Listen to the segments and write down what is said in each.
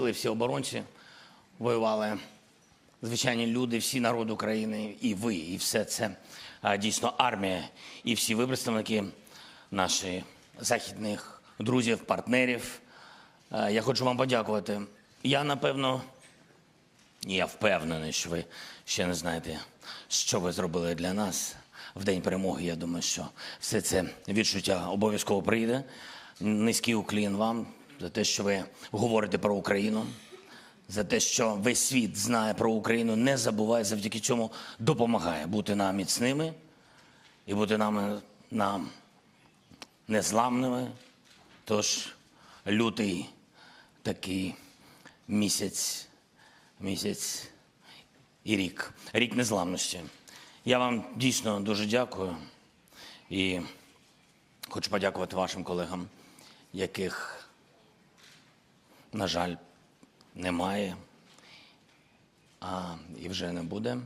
Всі оборонці воювали, звичайні люди, всі народ України, і ви, і все це дійсно армія, і всі ви представники наших західних друзів, партнерів. Я хочу вам подякувати. Я впевнений, що ви ще не знаєте, що ви зробили для нас в День перемоги. Я думаю, що все це відчуття обов'язково прийде. Низький уклін вам за те, що ви говорите про Україну, за те, що весь світ знає про Україну, не забуває, завдяки цьому допомагає бути нам міцними і бути нам незламними. Тож лютий такий місяць і рік незламності. Я вам дійсно дуже дякую і хочу подякувати вашим колегам, яких, на жаль, немає і вже не буде.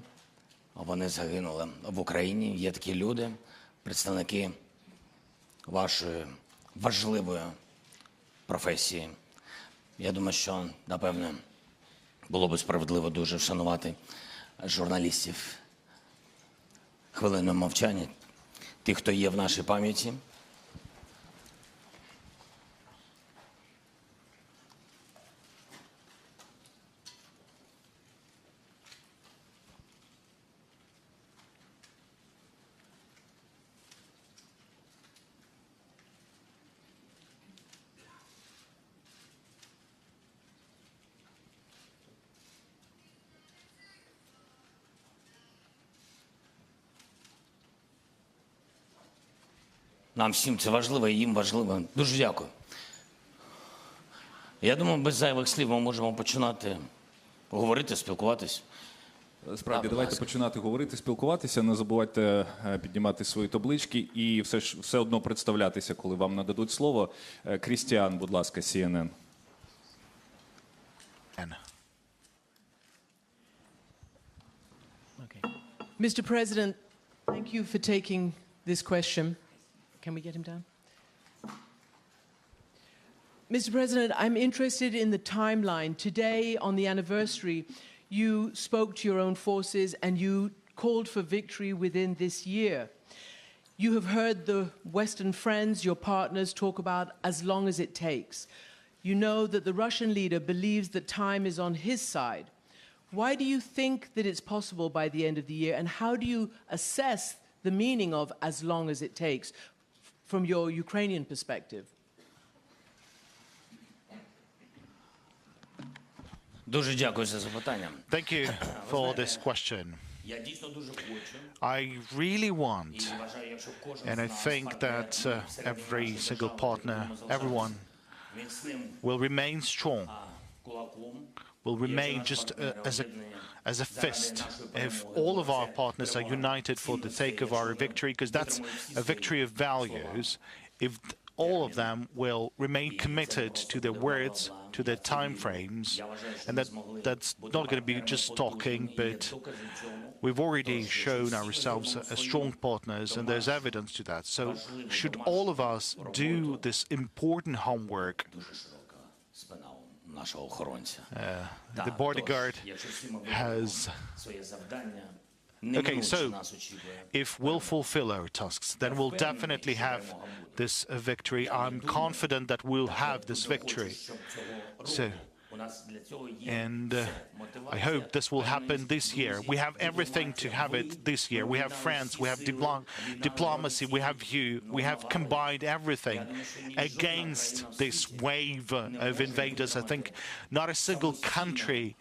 Вони загинули в Україні. Є такі люди, представники вашої важливої професії. Я думаю, що, напевне, було б справедливо дуже вшанувати журналістів хвилиною мовчання, тих, хто є в нашій пам'яті. Нам всім це важливо, і їм важливо. Дуже дякую. Я думаю, без зайвих слів ми можемо починати говорити, спілкуватись. Справді, давайте починати говорити, спілкуватися. Не забувайте піднімати свої таблички і все одно представлятися, коли вам нададуть слово. Крістіан, будь ласка, CNN. Mr. President, thank you for taking this question. Can we get him down? Mr. President, I'm interested in the timeline. Today, on the anniversary, you spoke to your own forces and you called for victory within this year. You have heard the Western friends, your partners, talk about as long as it takes. You know that the Russian leader believes that time is on his side. Why do you think that it's possible by the end of the year, and how do you assess the meaning of as long as it takes from your Ukrainian perspective? Дуже дякую за запитання. Thank you for this question. Я дійсно дуже хочу. I really want, and I think that every single partner, everyone, will remain strong, will remain just as a fist. If all of our partners are united for the sake of our victory, because that's a victory of values, if all of them will remain committed to their words, to their time frames, and that's not going to be just talking, but we've already shown ourselves as strong partners, and there's evidence to that. So should all of us do this important homework, the bodyguard has... Okay, so if we'll fulfill our tasks, then we'll definitely have this victory. I'm confident that we'll have this victory. And I hope this will happen this year. We have everything to have it this year. We have friends, we have diplomacy, we have you. We have combined everything against this wave of invaders. I think not a single country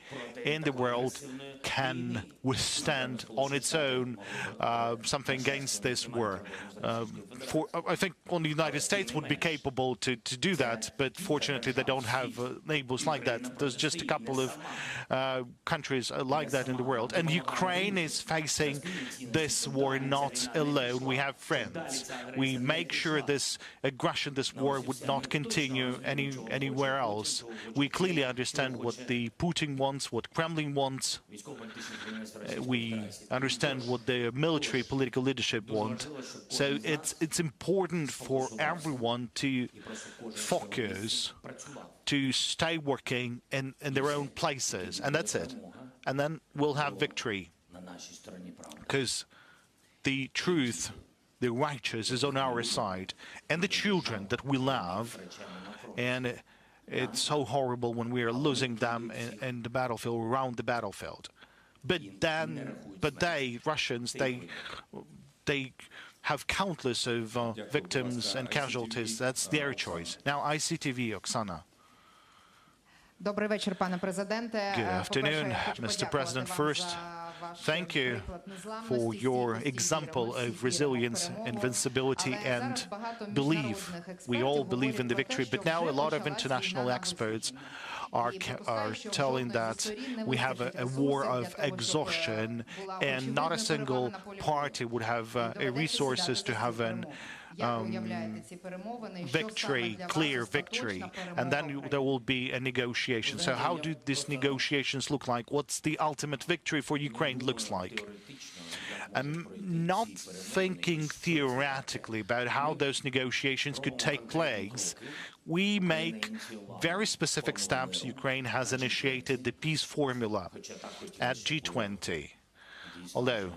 in the world can withstand on its own something against this war. I think only the United States would be capable to do that, but fortunately they don't have neighbors like that. There's just a couple of countries like that in the world. And Ukraine is facing this war not alone. We have friends. We make sure this aggression, this war would not continue anywhere else. We clearly understand what the Putin wants, what Kremlin wants. We understand what the military political leadership want. So it's important for everyone to focus to stay working in their own places, and that's it. And then we'll have victory, because the truth, the righteous, is on our side, and the children that we love. And it's so horrible when we are losing them in the battlefield, around the battlefield. But they, Russians, they have countless of victims and casualties. That's their choice. Now, ICTV, Oksana. Добрий вечір, пане президенте. Good afternoon, Mr. President. First, thank you for your example of resilience, invincibility, and belief. We all believe in the victory, but now a lot of international experts are telling that we have a war of exhaustion, and not a single party would have resources to have an victory, clear victory, and then there will be a negotiation. So how do these negotiations look like? What's the ultimate victory for Ukraine looks like? I'm not thinking theoretically about how those negotiations could take place. We make very specific steps. Ukraine has initiated the peace formula at G20, although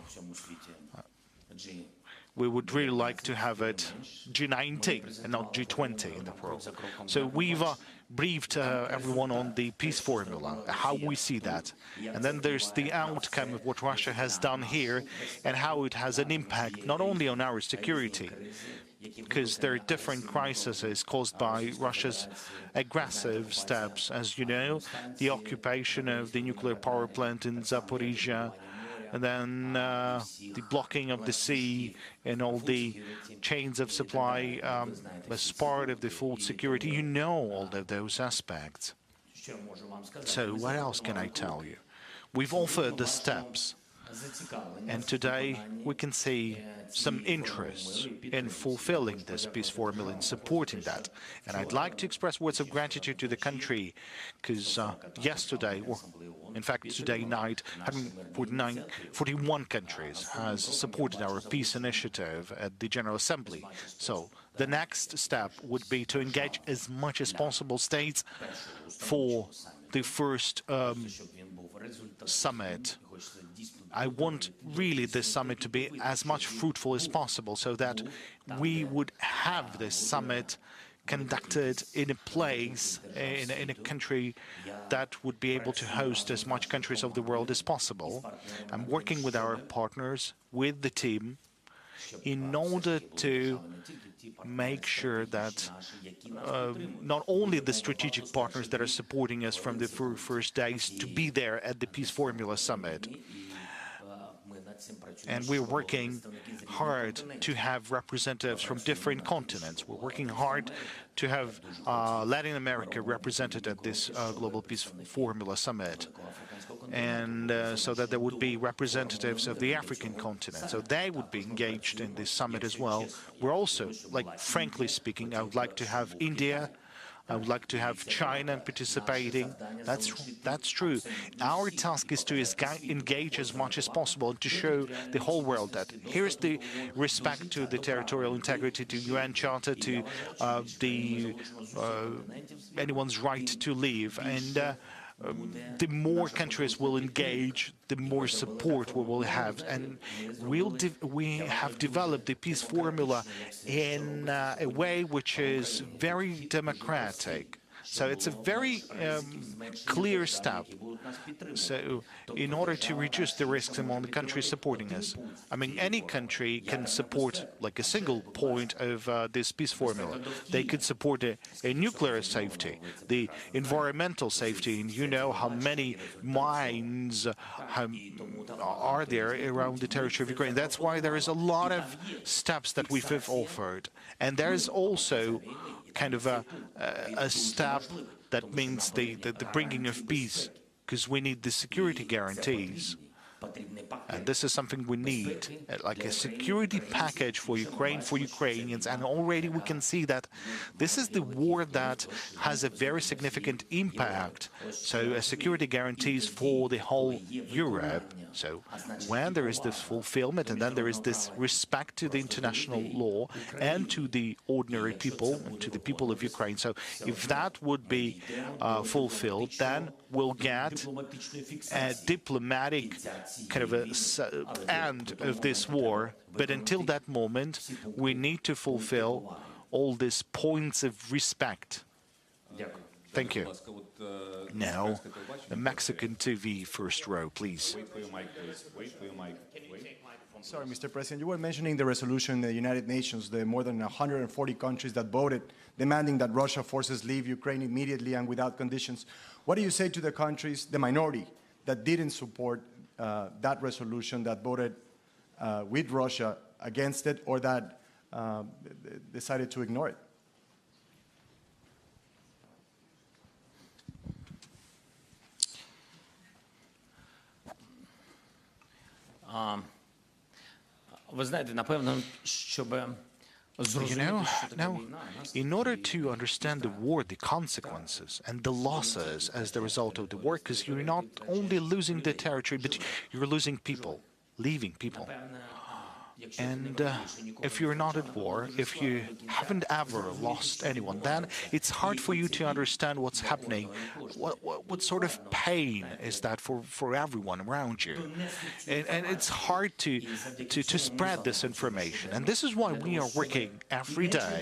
we would really like to have it G90 and not G20 in the world. So we've briefed everyone on the peace formula, how we see that. And then there's the outcome of what Russia has done here and how it has an impact not only on our security, because there are different crises caused by Russia's aggressive steps. As you know, the occupation of the nuclear power plant in Zaporizhia, and then the blocking of the sea and all the chains of supply as part of the full security. You know all of those aspects. So what else can I tell you? We've offered the steps, and today we can see some interest in fulfilling this peace formula and supporting that. And I'd like to express words of gratitude to the country, because yesterday, or in fact today night, 41 countries has supported our peace initiative at the General Assembly. So the next step would be to engage as much as possible states for the first summit. I want really this summit to be as much fruitful as possible, so that we would have this summit conducted in a place, in a country that would be able to host as much countries of the world as possible. I'm working with our partners, with the team, in order to make sure that not only the strategic partners that are supporting us from the first days to be there at the Peace Formula Summit. And we're working hard to have representatives from different continents. We're working hard to have Latin America represented at this Global Peace Formula Summit, and so that there would be representatives of the African continent, so they would be engaged in this summit as well. We're also, like, frankly speaking, I would like to have India, I would like to have China participating. That's true. Our task is to engage as much as possible and to show the whole world that here's the respect to the territorial integrity, to UN Charter, to anyone's right to live. And the more countries will engage, the more support we will have. And we have developed the peace formula in a way which is very democratic. So it's a very clear step. So in order to reduce the risks among the countries supporting us, I mean, any country can support like a single point of this peace formula. They could support a nuclear safety, the environmental safety, and you know how many mines are there around the territory of Ukraine. That's why there is a lot of steps that we've offered. And there is also kind of a step that means the bringing of peace, because we need the security guarantees. And this is something we need, like a security package for Ukraine, for Ukrainians. And already we can see that this is the war that has a very significant impact. So security guarantees for the whole Europe. So when there is this fulfillment and then there is this respect to the international law and to the ordinary people, and to the people of Ukraine. So if that would be fulfilled, then we'll get a diplomatic kind of end of this war. But until that moment, we need to fulfill all these points of respect. Thank you. Now, the Mexican TV first row, please. Sorry, Mr. President, you were mentioning the resolution in the United Nations, the more than 140 countries that voted, demanding that Russia forces leave Ukraine immediately and without conditions. What do you say to the countries, the minority, that didn't support that resolution, that voted with Russia against it, or that decided to ignore it? Ви знаєте, напевно, щоб зрозуміти, що таке війна, in order to understand the war, the consequences and the losses as the result of the war, because you're not only losing the territory, but you're losing people, leaving people. And if you're not at war, if you haven't ever lost anyone, then it's hard for you to understand what's happening. What sort of pain is that for everyone around you? And it's hard to spread this information. And this is why we are working every day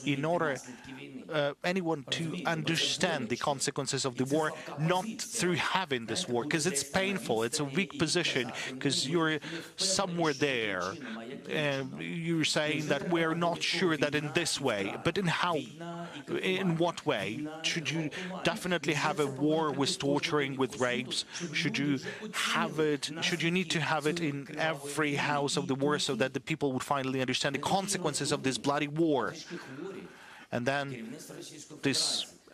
in order anyone to understand the consequences of the war, not through having this war, because it's painful, it's a weak position, because you're somewhere there. You're saying that we're not sure that in this way, but in what way? Should you definitely have a war with torturing, with rapes? Should you need to have it in every house of the war so that the people would finally understand the consequences of this bloody war? And then this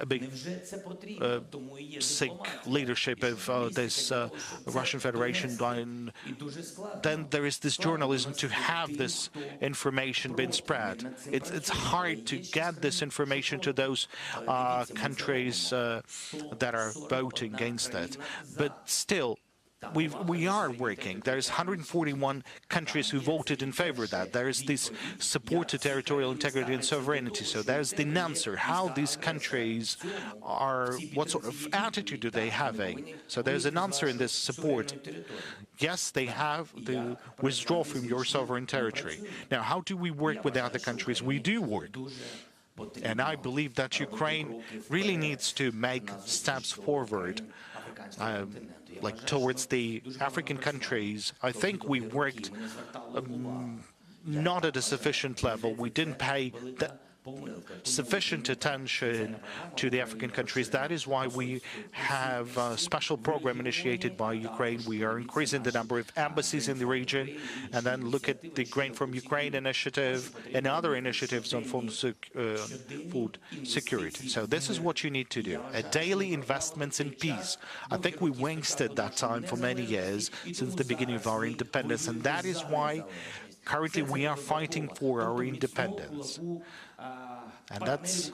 big sick leadership of this Russian Federation, then there is this journalism to have this information being spread. It's hard to get this information to those countries that are voting against it. But still, we are working. There's 141 countries who voted in favor of that. There's this support to territorial integrity and sovereignty. So there's the answer. How these countries are, what sort of attitude do they having? So there's an answer in this support. Yes, they have to withdraw from your sovereign territory. Now, how do we work with the other countries? We do work. And I believe that Ukraine really needs to make steps forward. Like towards the African countries. I think we worked not at a sufficient level. We didn't pay sufficient attention to the African countries. That is why we have a special program initiated by Ukraine. We are increasing the number of embassies in the region, and then look at the Grain from Ukraine initiative and other initiatives on food security. So this is what you need to do. A daily investments in peace. I think we wasted that time for many years since the beginning of our independence, and that is why currently we are fighting for our independence. And that's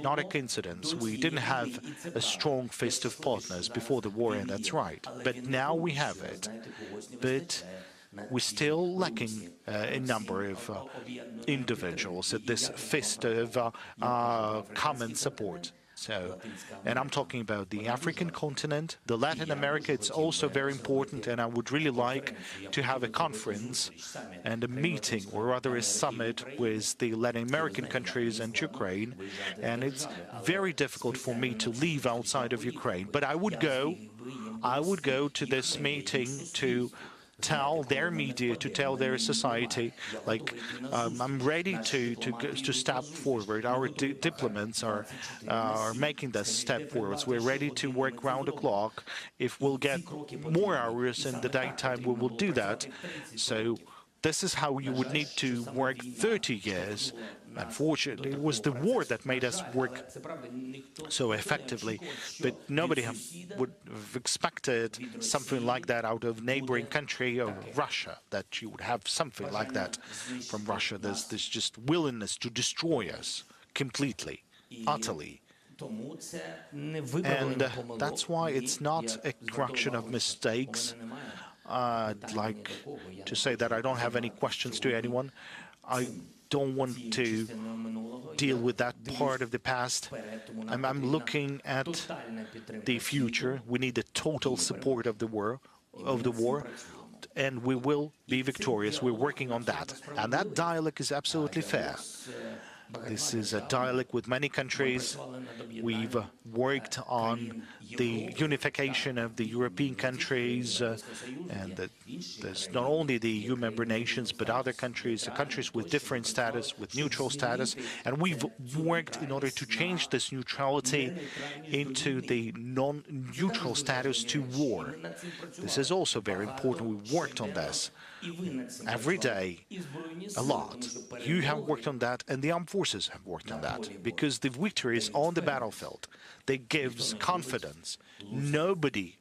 not a coincidence. We didn't have a strong fist of partners before the war, and that's right. But now we have it. But we're still lacking a number of individuals at this fist of common support. So, and I'm talking about the African continent, the Latin America. It's also very important, and I would really like to have a conference and a meeting, or rather a summit, with the Latin American countries and Ukraine. And it's very difficult for me to leave outside of Ukraine, but I would go to this meeting to tell their media, to tell their society, like, I'm ready to step forward. Our diplomats are making this step forwards. We're ready to work round the clock. If we'll get more hours in the daytime, we will do that. So this is how you would need to work 30 years. Unfortunately, it was the war that made us work so effectively, but nobody would have expected something like that out of neighboring country of Russia, that you would have something like that from Russia. There's this just willingness to destroy us completely, utterly. And that's why it's not a correction of mistakes. I'd like to say that I don't have any questions to anyone. I don't want to deal with that part of the past. I'm looking at the future. We need the total support of the war, and we will be victorious. We're working on that. And that dialogue is absolutely fair. This is a dialogue with many countries. We've worked on the unification of the European countries, and there's not only the EU member nations, but other countries, countries with different status, with neutral status, and we've worked in order to change this neutrality into the non-neutral status to war. This is also very important. We worked on this every day, a lot. You have worked on that, and the armed forces have worked on that, because the victory is on the battlefield. That gives confidence. Nobody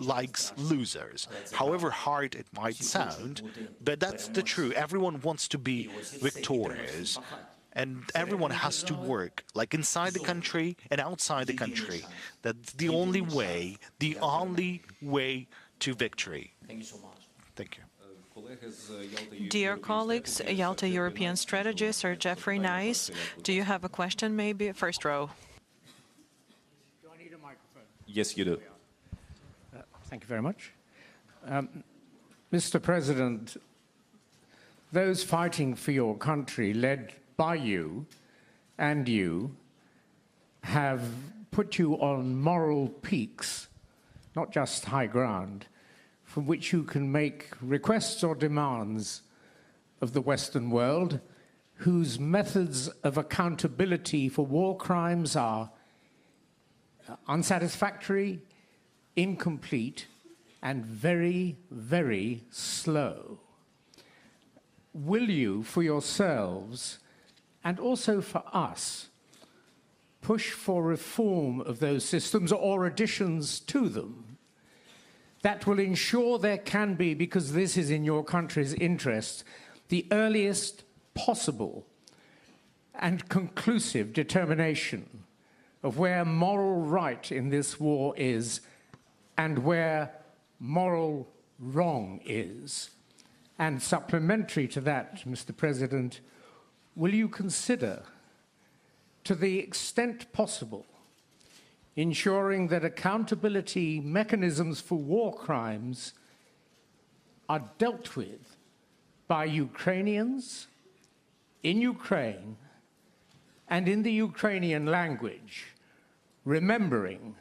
likes losers, however hard it might sound, but that's the truth. Everyone wants to be victorious, and everyone has to work, like inside the country and outside the country. That's the only way to victory. Thank you so much. Thank you. Dear colleagues, Yalta European strategist, Sir Jeffrey Nice, do you have a question, maybe? First row. Do I need a microphone? Yes, you do. Thank you very much. Mr. President, those fighting for your country, led by you, and you, have put you on moral peaks, not just high ground, from which you can make requests or demands of the Western world, whose methods of accountability for war crimes are unsatisfactory, incomplete, and very, very slow. Will you, for yourselves, and also for us, push for reform of those systems or additions to them that will ensure there can be, because this is in your country's interest, the earliest possible and conclusive determination of where moral right in this war is and where moral wrong is? And supplementary to that, Mr. President, will you consider, to the extent possible, ensuring that accountability mechanisms for war crimes are dealt with by Ukrainians in Ukraine and in the Ukrainian language, remembering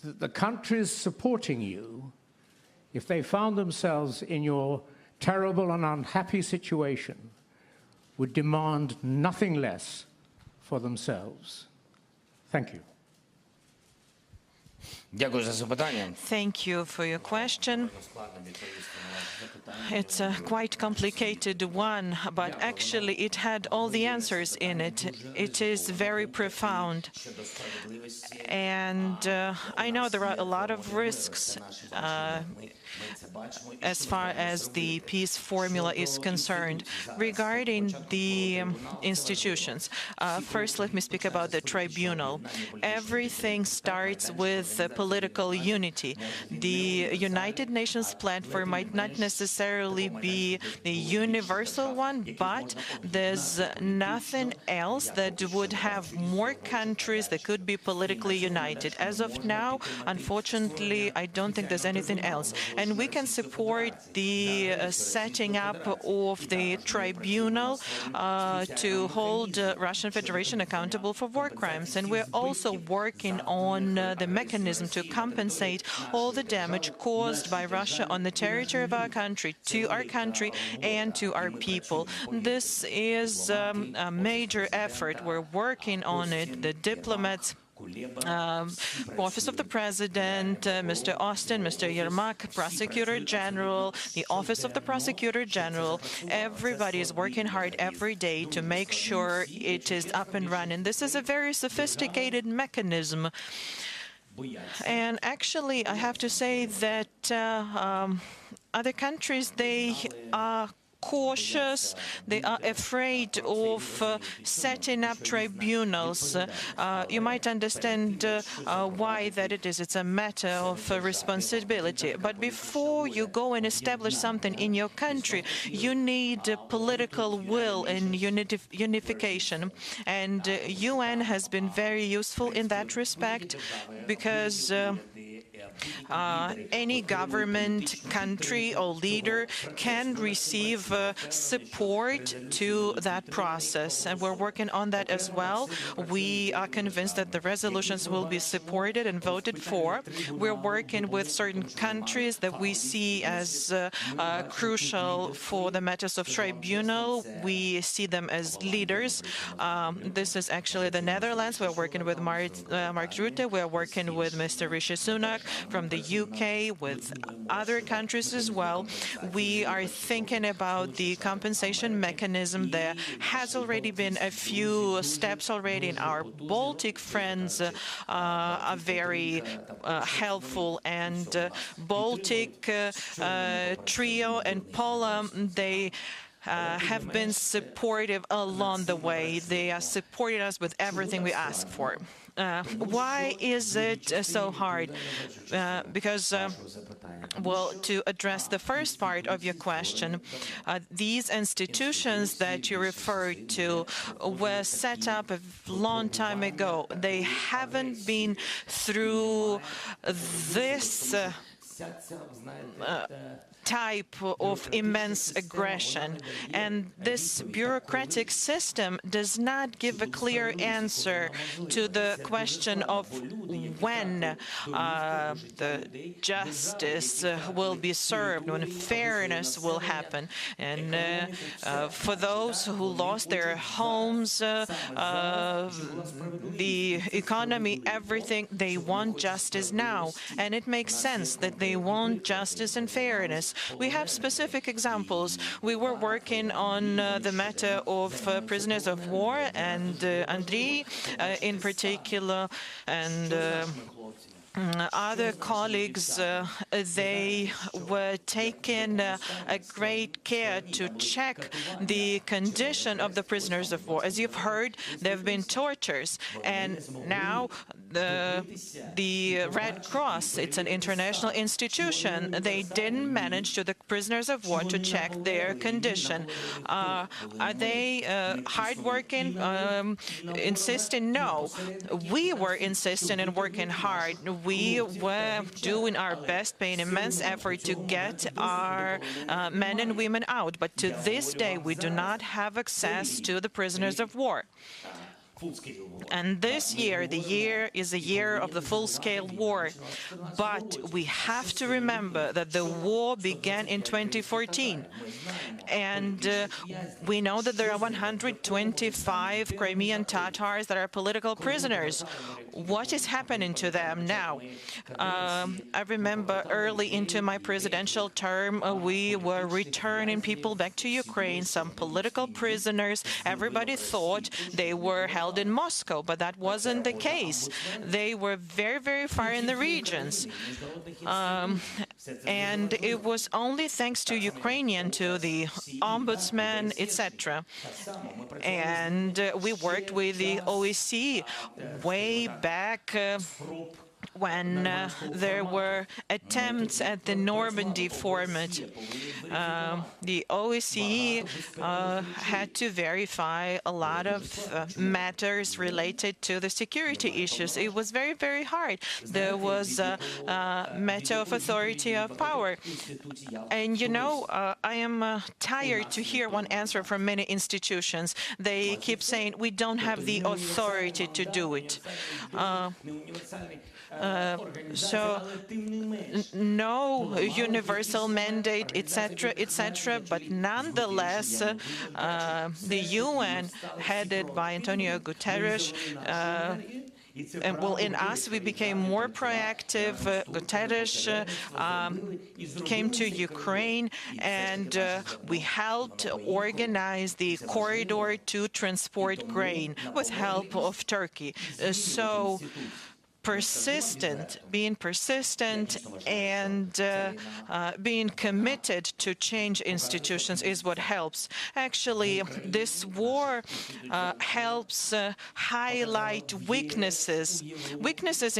that the countries supporting you, if they found themselves in your terrible and unhappy situation, would demand nothing less for themselves? Thank you. Thank you for your question. It's a quite complicated one, but actually it had all the answers in it. It is very profound. And I know there are a lot of risks as far as the peace formula is concerned. Regarding the institutions, first let me speak about the tribunal. Everything starts with political unity. The United Nations platform might not necessarily be a universal one, but there's nothing else that would have more countries that could be politically united. As of now, unfortunately, I don't think there's anything else. And we can support the setting up of the tribunal to hold Russian Federation accountable for war crimes. And we're also working on the mechanism to compensate all the damage caused by Russia on the territory of our country, to our country and to our people. This is a major effort. We're working on it. The diplomats Office of the President, Mr. Austin, Mr. Yermak, Prosecutor General, the Office of the Prosecutor General. Everybody is working hard every day to make sure it is up and running. This is a very sophisticated mechanism. And actually, I have to say that other countries, they are cautious, they are afraid of setting up tribunals. You might understand why that it is. It's a matter of responsibility. But before you go and establish something in your country, you need political will and unification. And UN has been very useful in that respect because any government, country or leader can receive support to that process. And we're working on that as well. We are convinced that the resolutions will be supported and voted for. We're working with certain countries that we see as crucial for the matters of tribunal. We see them as leaders. This is actually the Netherlands. We're working with Mark Rutte. We're working with Mr. Rishi Sunak from the UK, with other countries as well. We are thinking about the compensation mechanism. There has already been a few steps already, and our Baltic friends are very helpful. And Baltic Trio and Poland, they have been supportive along the way. They are supporting us with everything we ask for. Why is it so hard? Because, well, to address the first part of your question, these institutions that you referred to were set up a long time ago. They haven't been through this type of immense aggression. And this bureaucratic system does not give a clear answer to the question of when the justice will be served, when fairness will happen. And for those who lost their homes, the economy, everything, they want justice now. And it makes sense that they want justice and fairness. We have specific examples. We were working on the matter of prisoners of war, and Andriy in particular, and other colleagues, they were taking a great care to check the condition of the prisoners of war. As you've heard, there have been tortures, and now the Red Cross, it's an international institution, they didn't manage to the prisoners of war to check their condition. Are they hardworking, insisting? No. We were insisting and working hard. We were doing our best, paying immense effort to get our men and women out. But to this day, we do not have access to the prisoners of war. And this year, the year is a year of the full-scale war. But we have to remember that the war began in 2014. And we know that there are 125 Crimean Tatars that are political prisoners. What is happening to them now? I remember early into my presidential term, we were returning people back to Ukraine, some political prisoners. Everybody thought they were held in Moscow, but that wasn't the case. They were very, very far in the regions. And it was only thanks to Ukrainian, to the ombudsman, etc. And we worked with the OSCE way back when there were attempts at the Normandy format. The OSCE had to verify a lot of matters related to the security issues. It was very, very hard. There was a matter of authority of power. And, you know, I am tired to hear one answer from many institutions. They keep saying, we don't have the authority to do it. So no universal mandate, etc., etc. But nonetheless, the UN, headed by Antonio Guterres, well, in us, we became more proactive. Guterres came to Ukraine, and we helped organize the corridor to transport grain with help of Turkey. So being persistent and being committed to change institutions is what helps. Actually, this war helps highlight weaknesses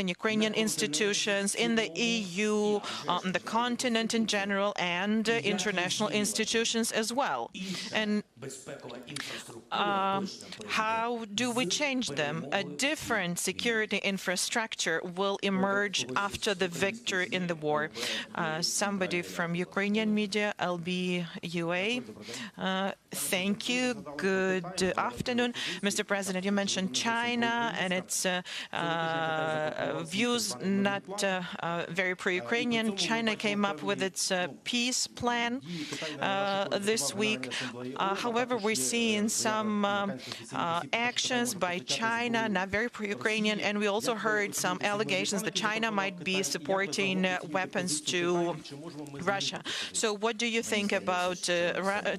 in Ukrainian institutions, in the EU, on the continent in general, and international institutions as well. And how do we change them? A different security infrastructure will emerge after the victory in the war. Somebody from Ukrainian media, LBUA. Thank you. Good afternoon. Mr. President, you mentioned China and its views not very pro-Ukrainian. China came up with its peace plan this week. However, we're seeing some actions by China, not very pro-Ukrainian, and we also heard some allegations that China might be supporting weapons to Russia. So what do you think about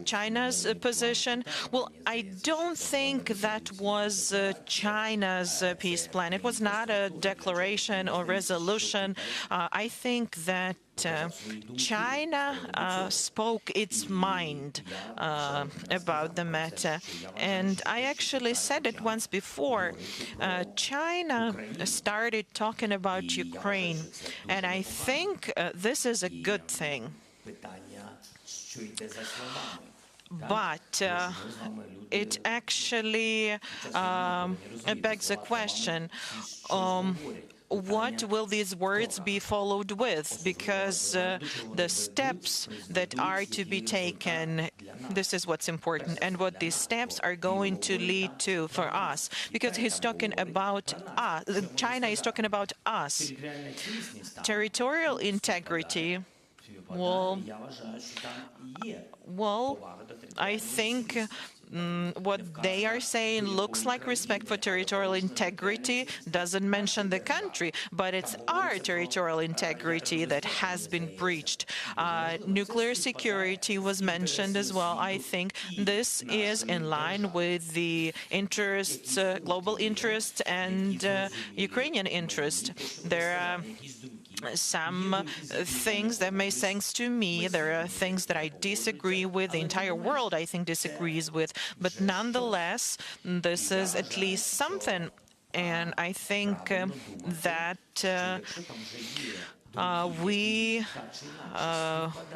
China's position? Well, I don't think that was China's peace plan. It was not a declaration or resolution. I think that China spoke its mind about the matter. And I actually said it once before. China started talking about Ukraine, and I think this is a good thing. But it actually begs a question. What will these words be followed with? Because the steps that are to be taken, this is what's important, and what these steps are going to lead to for us. Because he's talking about us, China is talking about us. Territorial integrity, well, I think what they are saying looks like respect for territorial integrity, doesn't mention the country, but it's our territorial integrity that has been breached. Nuclear security was mentioned as well. I think this is in line with the interests, global interests, and Ukrainian interests. There are some things that make sense to me. There are things that I disagree with, the entire world I think disagrees with, but nonetheless, this is at least something. And I think that we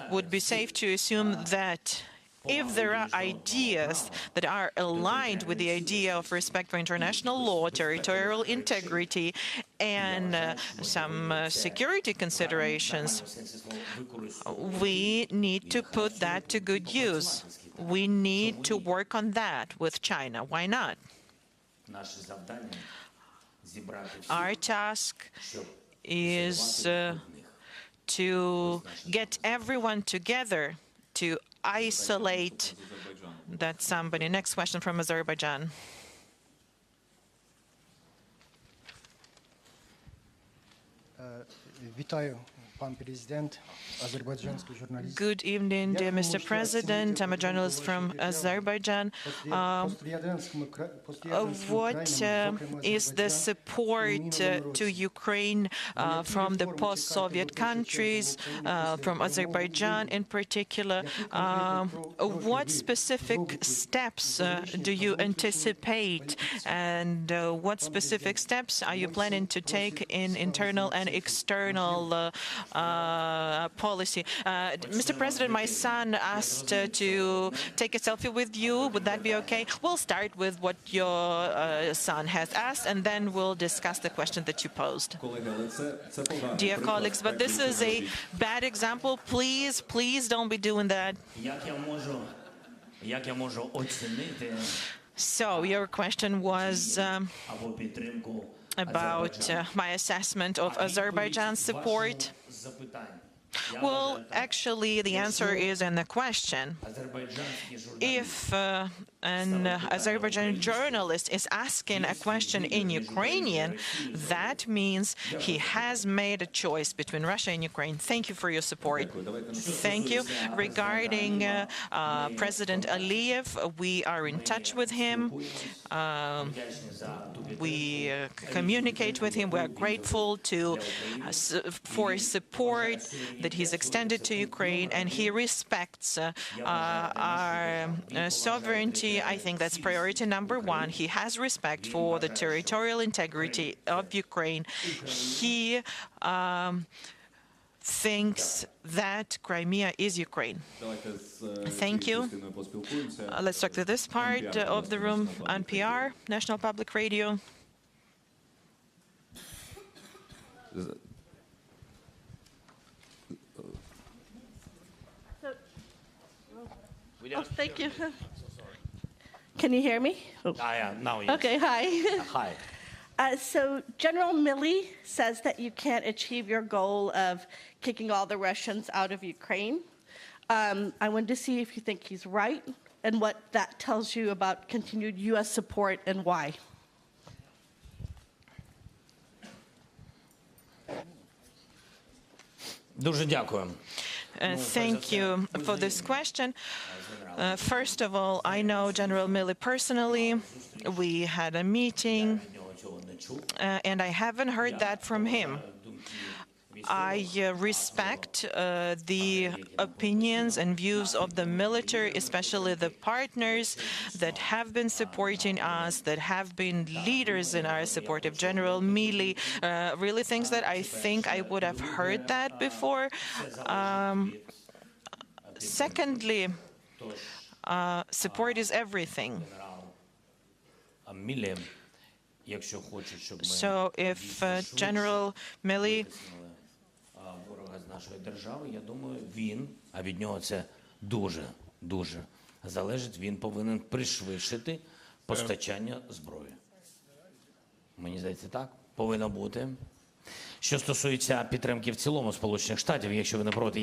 would be safe to assume that if there are ideas that are aligned with the idea of respect for international law, territorial integrity, and some security considerations, we need to put that to good use. We need to work on that with China. Why not? Our task is to get everyone together to isolate that somebody. Next question from Azerbaijan. Вітаю, пан президент, азербайджанський журналіст. Good evening, dear Mr. President. I'm a journalist from Azerbaijan. What is the support to Ukraine from the post-Soviet countries, from Azerbaijan in particular? What specific steps do you anticipate, and what specific steps are you planning to take in internal and external policy? Mr. President, my son asked to take a selfie with you. Would that be okay? We'll start with what your son has asked, and then we'll discuss the question that you posed. Dear colleagues, but this is a bad example. Please, please don't be doing that. So your question was about my assessment of Azerbaijan's support. Well, actually, the answer is in the question. If an Azerbaijani journalist is asking a question in Ukrainian, that means he has made a choice between Russia and Ukraine. Thank you for your support. Thank you. Regarding President Aliyev, we are in touch with him. We communicate with him. We are grateful for his support that he's extended to Ukraine, and he respects our sovereignty. I think that's priority number one. He has respect for the territorial integrity of Ukraine. He thinks that Crimea is Ukraine. Thank you. Let's talk to this part of the room. NPR, National Public Radio. Oh, thank you. Can you hear me? Oh. Now yes. Okay, hi. Hi. So General Milley says that you can't achieve your goal of kicking all the Russians out of Ukraine. I wanted to see if you think he's right and what that tells you about continued U.S. support and why. Дуже дякую. Thank you for this question. First of all, I know General Milley personally. We had a meeting, and I haven't heard that from him. I respect the opinions and views of the military, especially the partners that have been supporting us, that have been leaders in our support. If General Milley really thinks that, I think I would have heard that before. Secondly, support is everything. So if General Milley нашої держави, я думаю, він, а від нього це дуже залежить, він повинен пришвидшити постачання зброї. Мені здається, так повинно бути. Що стосується підтримки в цілому Сполучених Штатів, якщо ви не проти,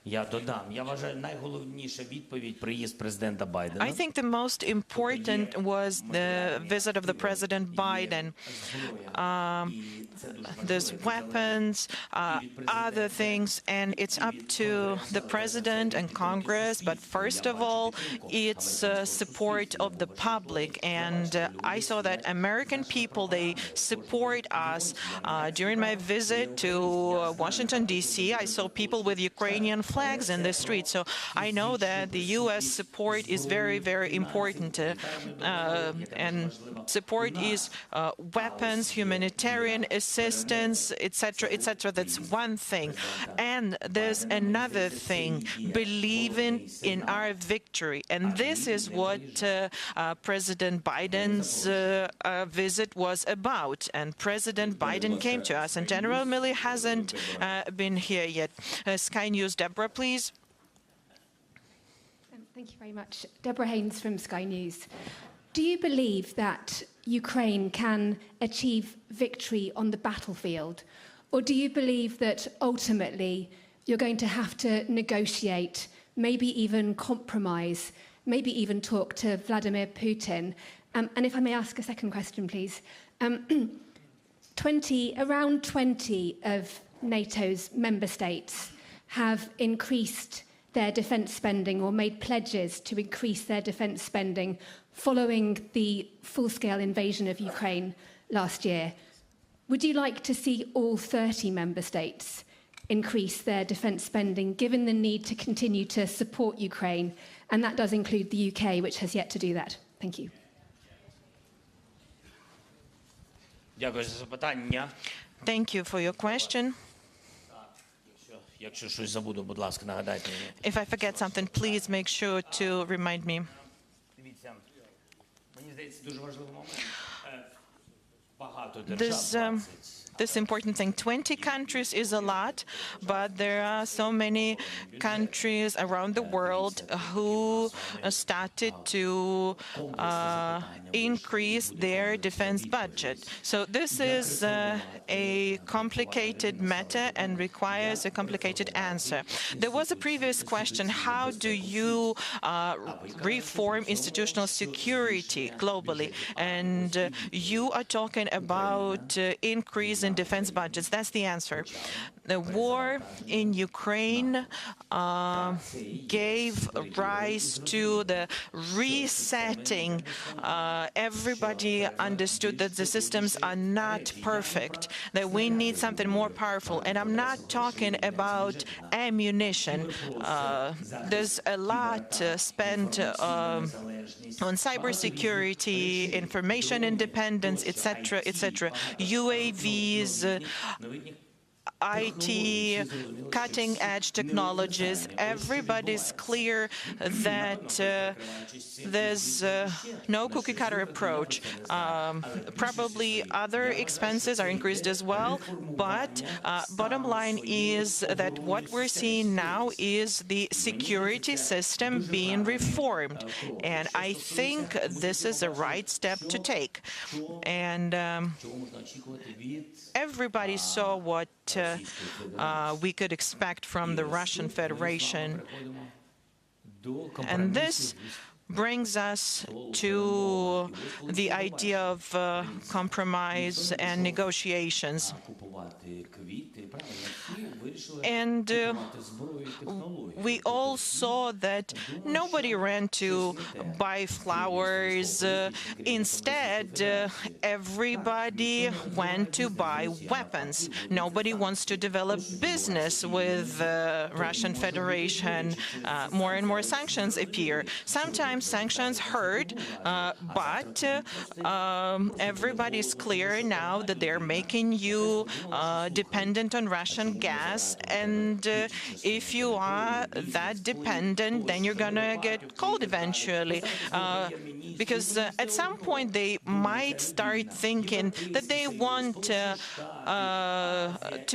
я додам. Я вважаю, найголовніша відповідь приїзд президента Байдена. I think the most important was the visit of the President Biden. There's weapons, other things, and it's up to the President and Congress. But first of all, it's support of the public. And I saw that American people, they support us. During my visit to Washington, D.C., I saw people with Ukrainian flags in the street. So I know that the U.S. support is very, very important. And support is weapons, humanitarian assistance, etc., etc. That's one thing. And there's another thing, believing in our victory. And this is what President Biden's visit was about. And President Biden came to us. And General Milley hasn't been here yet. Sky News, Deborah, please. Thank you very much. Deborah Haynes from Sky News. Do you believe that Ukraine can achieve victory on the battlefield? Or do you believe that ultimately you're going to have to negotiate, maybe even compromise, maybe even talk to Vladimir Putin? And if I may ask a second question, please. Around 20 of NATO's member states have increased their defence spending or made pledges to increase their defence spending following the full-scale invasion of Ukraine last year. Would you like to see all 30 member states increase their defence spending, given the need to continue to support Ukraine? And that does include the UK, which has yet to do that. Thank you. Дякую за запитання. Thank you for your question. Якщо щось забуду, будь ласка, нагадайте мені. If I forget something, please make sure to remind me. Дивіться, мені здається, дуже важливий момент. Багато держав, this important thing. 20 countries is a lot, but there are so many countries around the world who started to increase their defense budget. So this is a complicated matter and requires a complicated answer. There was a previous question: how do you reform institutional security globally? And you are talking about increase in defense budgets. That's the answer. The war in Ukraine gave rise to the resetting. Everybody understood that the systems are not perfect, that we need something more powerful. And I'm not talking about ammunition. There's a lot spent on cybersecurity, information independence, etc., etc. UAVs, IT, cutting-edge technologies. Everybody's clear that there's no cookie-cutter approach. Probably other expenses are increased as well, but bottom line is that what we're seeing now is the security system being reformed, and I think this is a right step to take. And everybody saw what we could expect from the Russian Federation. And this brings us to the idea of compromise and negotiations. And we all saw that nobody ran to buy flowers. Instead, everybody went to buy weapons. Nobody wants to develop business with the Russian Federation. More and more sanctions appear. Sometimes sanctions hurt, but everybody's clear now that they're making you dependent on Russian gas, and if you are that dependent, then you're gonna get cold eventually, because at some point they might start thinking that they want to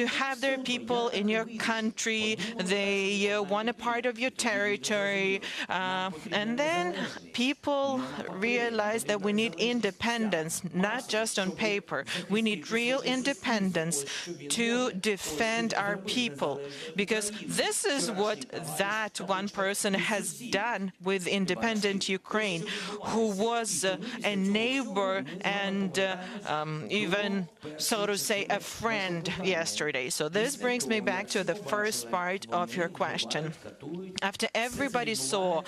have their people in your country, they want a part of your territory, and then people realize that we need independence, not just on paper. We need real independence to defend our people, because this is what that one person has done with independent Ukraine, who was a neighbor and even, so to say, a friend yesterday. So this brings me back to the first part of your question. After everybody saw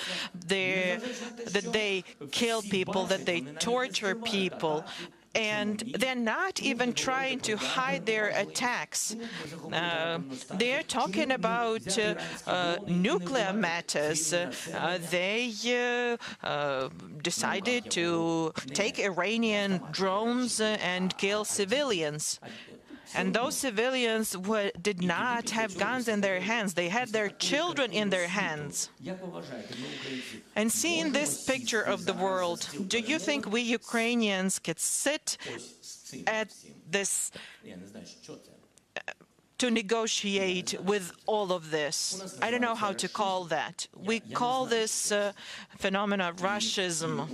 that they kill people, that they torture people, and they're not even trying to hide their attacks. They're talking about nuclear matters. They decided to take Iranian drones and kill civilians. And those civilians did not have guns in their hands. They had their children in their hands. And seeing this picture of the world, do you think we Ukrainians could sit at this to negotiate with all of this? I don't know how to call that. We call this phenomena Russism.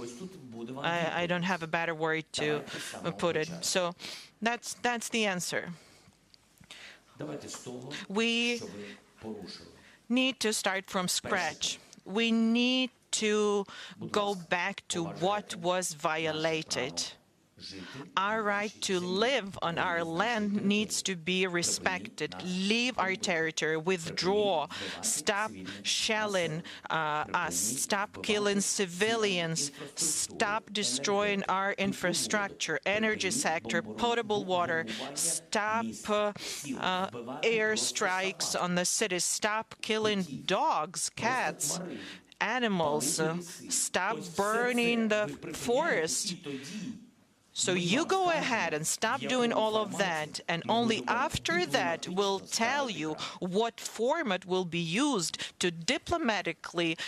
I don't have a better word to put it. So that's the answer. We need to start from scratch. We need to go back to what was violated. Our right to live on our land needs to be respected. Leave our territory, withdraw, stop shelling us, stop killing civilians, stop destroying our infrastructure, energy sector, potable water, stop airstrikes on the cities, stop killing dogs, cats, animals, stop burning the forest. So you go ahead and stop doing all of that, and only after that we'll tell you what format will be used to diplomatically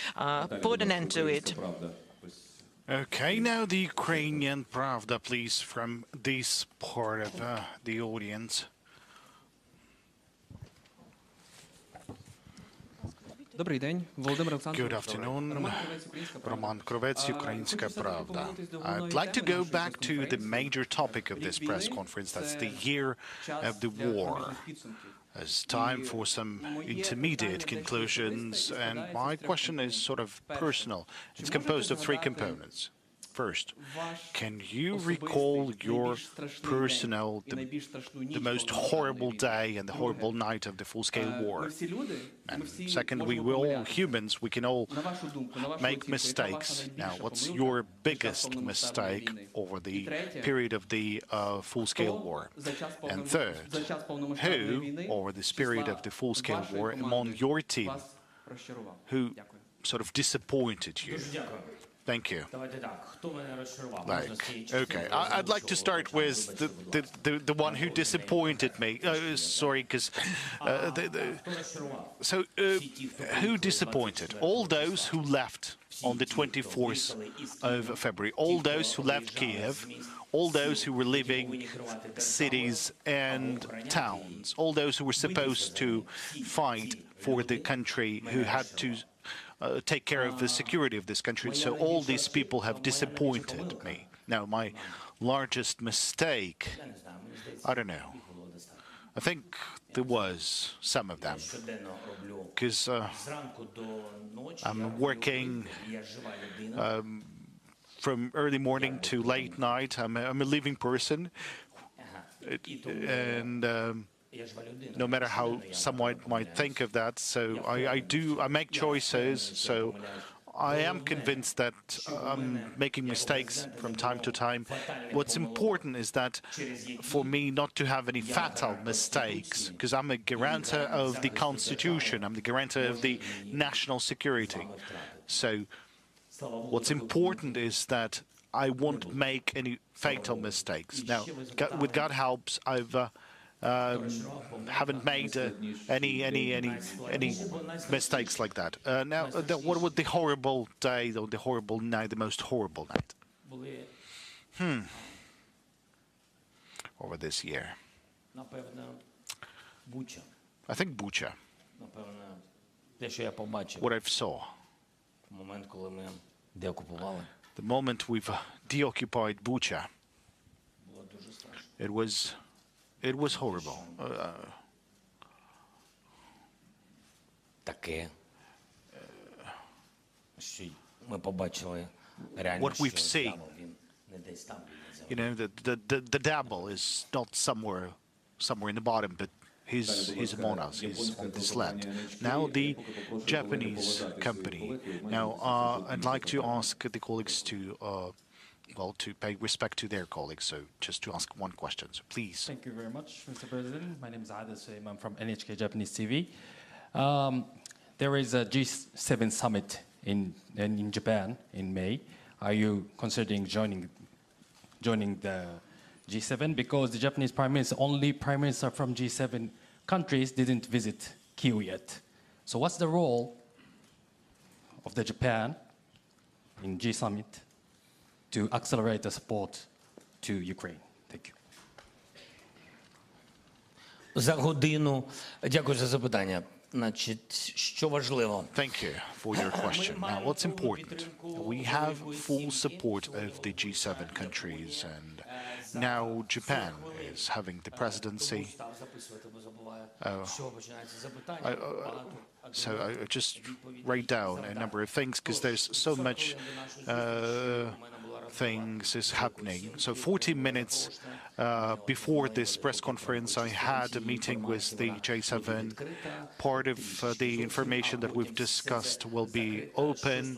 put an end to it. Okay, now the Ukrainian Pravda, please, from this part of the audience. Good afternoon, Roman Krovets, Ukrainska Pravda. I'd like to go back to the major topic of this press conference, that's the year of the war. It's time for some intermediate conclusions, and my question is sort of personal. It's composed of three components. First, can you recall your personal, the most horrible day and the horrible night of the full-scale war? And second, we all humans, we can all make mistakes. Now, what's your biggest mistake over the period of the full-scale war? And third, who, over this period of the full-scale war, among your team, who sort of disappointed you? Thank you. Okay, I'd like to start with the one who disappointed me. Sorry, because who disappointed? All those who left on the 24th of February, all those who left Kiev, all those who were leaving cities and towns, all those who were supposed to fight for the country, who had to take care of the security of this country. So all these people have disappointed me. Now, my largest mistake, I don't know. I think there was some of them, because I'm working from early morning to late night. I'm a living person, and no matter how someone might think of that, so I make choices, so I am convinced that I'm making mistakes from time to time. What's important is that for me not to have any fatal mistakes, because I'm a guarantor of the Constitution, I'm the guarantor of the national security. So what's important is that I won't make any fatal mistakes. Now, with God's help, I've haven't made any mistakes like that. Now, what was the horrible day, or the horrible night, the most horrible night? Over this year, I think Bucha. What I saw, the moment we've deoccupied Bucha, it was horrible. What we've seen, you know, the devil is not somewhere in the bottom, but he's among us, he's on this land. Now the Japanese company. Now I'd like to ask the colleagues to to pay respect to their colleagues, so just to ask one question, so please. Thank you very much, Mr. President. My name is Ada Soim. I'm from NHK Japanese TV. There is a G7 summit in Japan in May. Are you considering joining the G7? Because the Japanese Prime Minister, only Prime Minister from G7 countries didn't visit Kyiv yet. So what's the role of the Japan in G summit to accelerate the support to Ukraine? Thank you. За годину. Дякую за запитання. Значить, що важливо? Thank you for your question. Now, what's important? We have full support of the G7 countries, and now Japan is having the presidency. So I just write down a number of things, because there's so much things is happening. So 40 minutes before this press conference, I had a meeting with the J7. Part of the information that we've discussed will be open,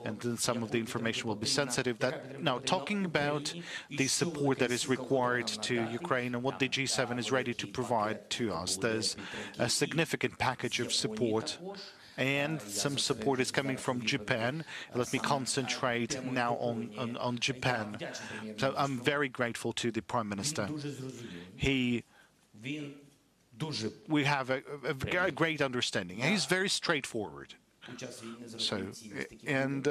and then some of the information will be sensitive. Now, talking about the support that is required to Ukraine and what the G7 is ready to provide to us, there's a significant package of support, and some support is coming from Japan. Let me concentrate now on Japan. So I'm very grateful to the Prime Minister. We have a great understanding. He's very straightforward. So, and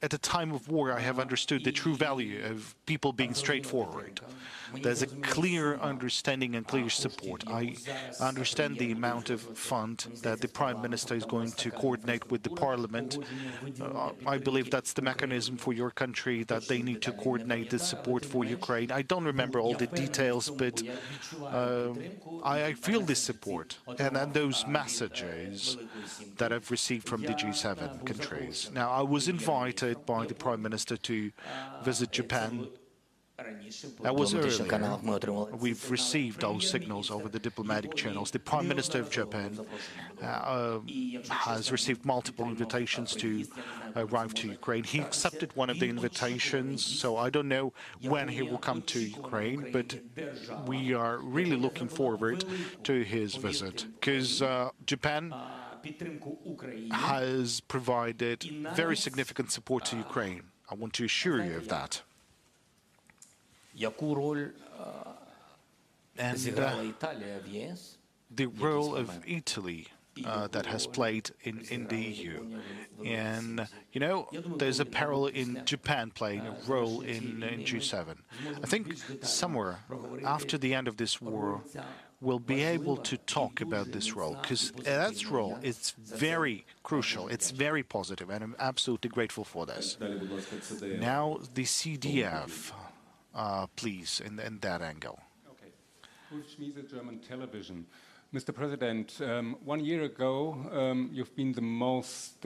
at a time of war, I have understood the true value of people being straightforward. There's a clear understanding and clear support. I understand the amount of fund that the Prime Minister is going to coordinate with the Parliament. I believe that's the mechanism for your country, that they need to coordinate the support for Ukraine. I don't remember all the details, but I feel this support and those messages that I've received from the G7 countries. Now, I was invited by the Prime Minister to visit Japan. That was earlier. We've received those signals over the diplomatic channels. The Prime Minister of Japan has received multiple invitations to arrive to Ukraine. He accepted one of the invitations, so I don't know when he will come to Ukraine, but we are really looking forward to his visit, because Japan has provided very significant support to Ukraine. I want to assure you of that. And the role of Italy that has played in the EU. And, you know, there's a parallel in Japan playing a role in G7. I think somewhere after the end of this war, we'll be able to talk about this role, because that role is very crucial, it's very positive, and I'm absolutely grateful for this. Now, the CDF. Please, in that angle. Okay. German television. Mr. President, 1 year ago, you've been the most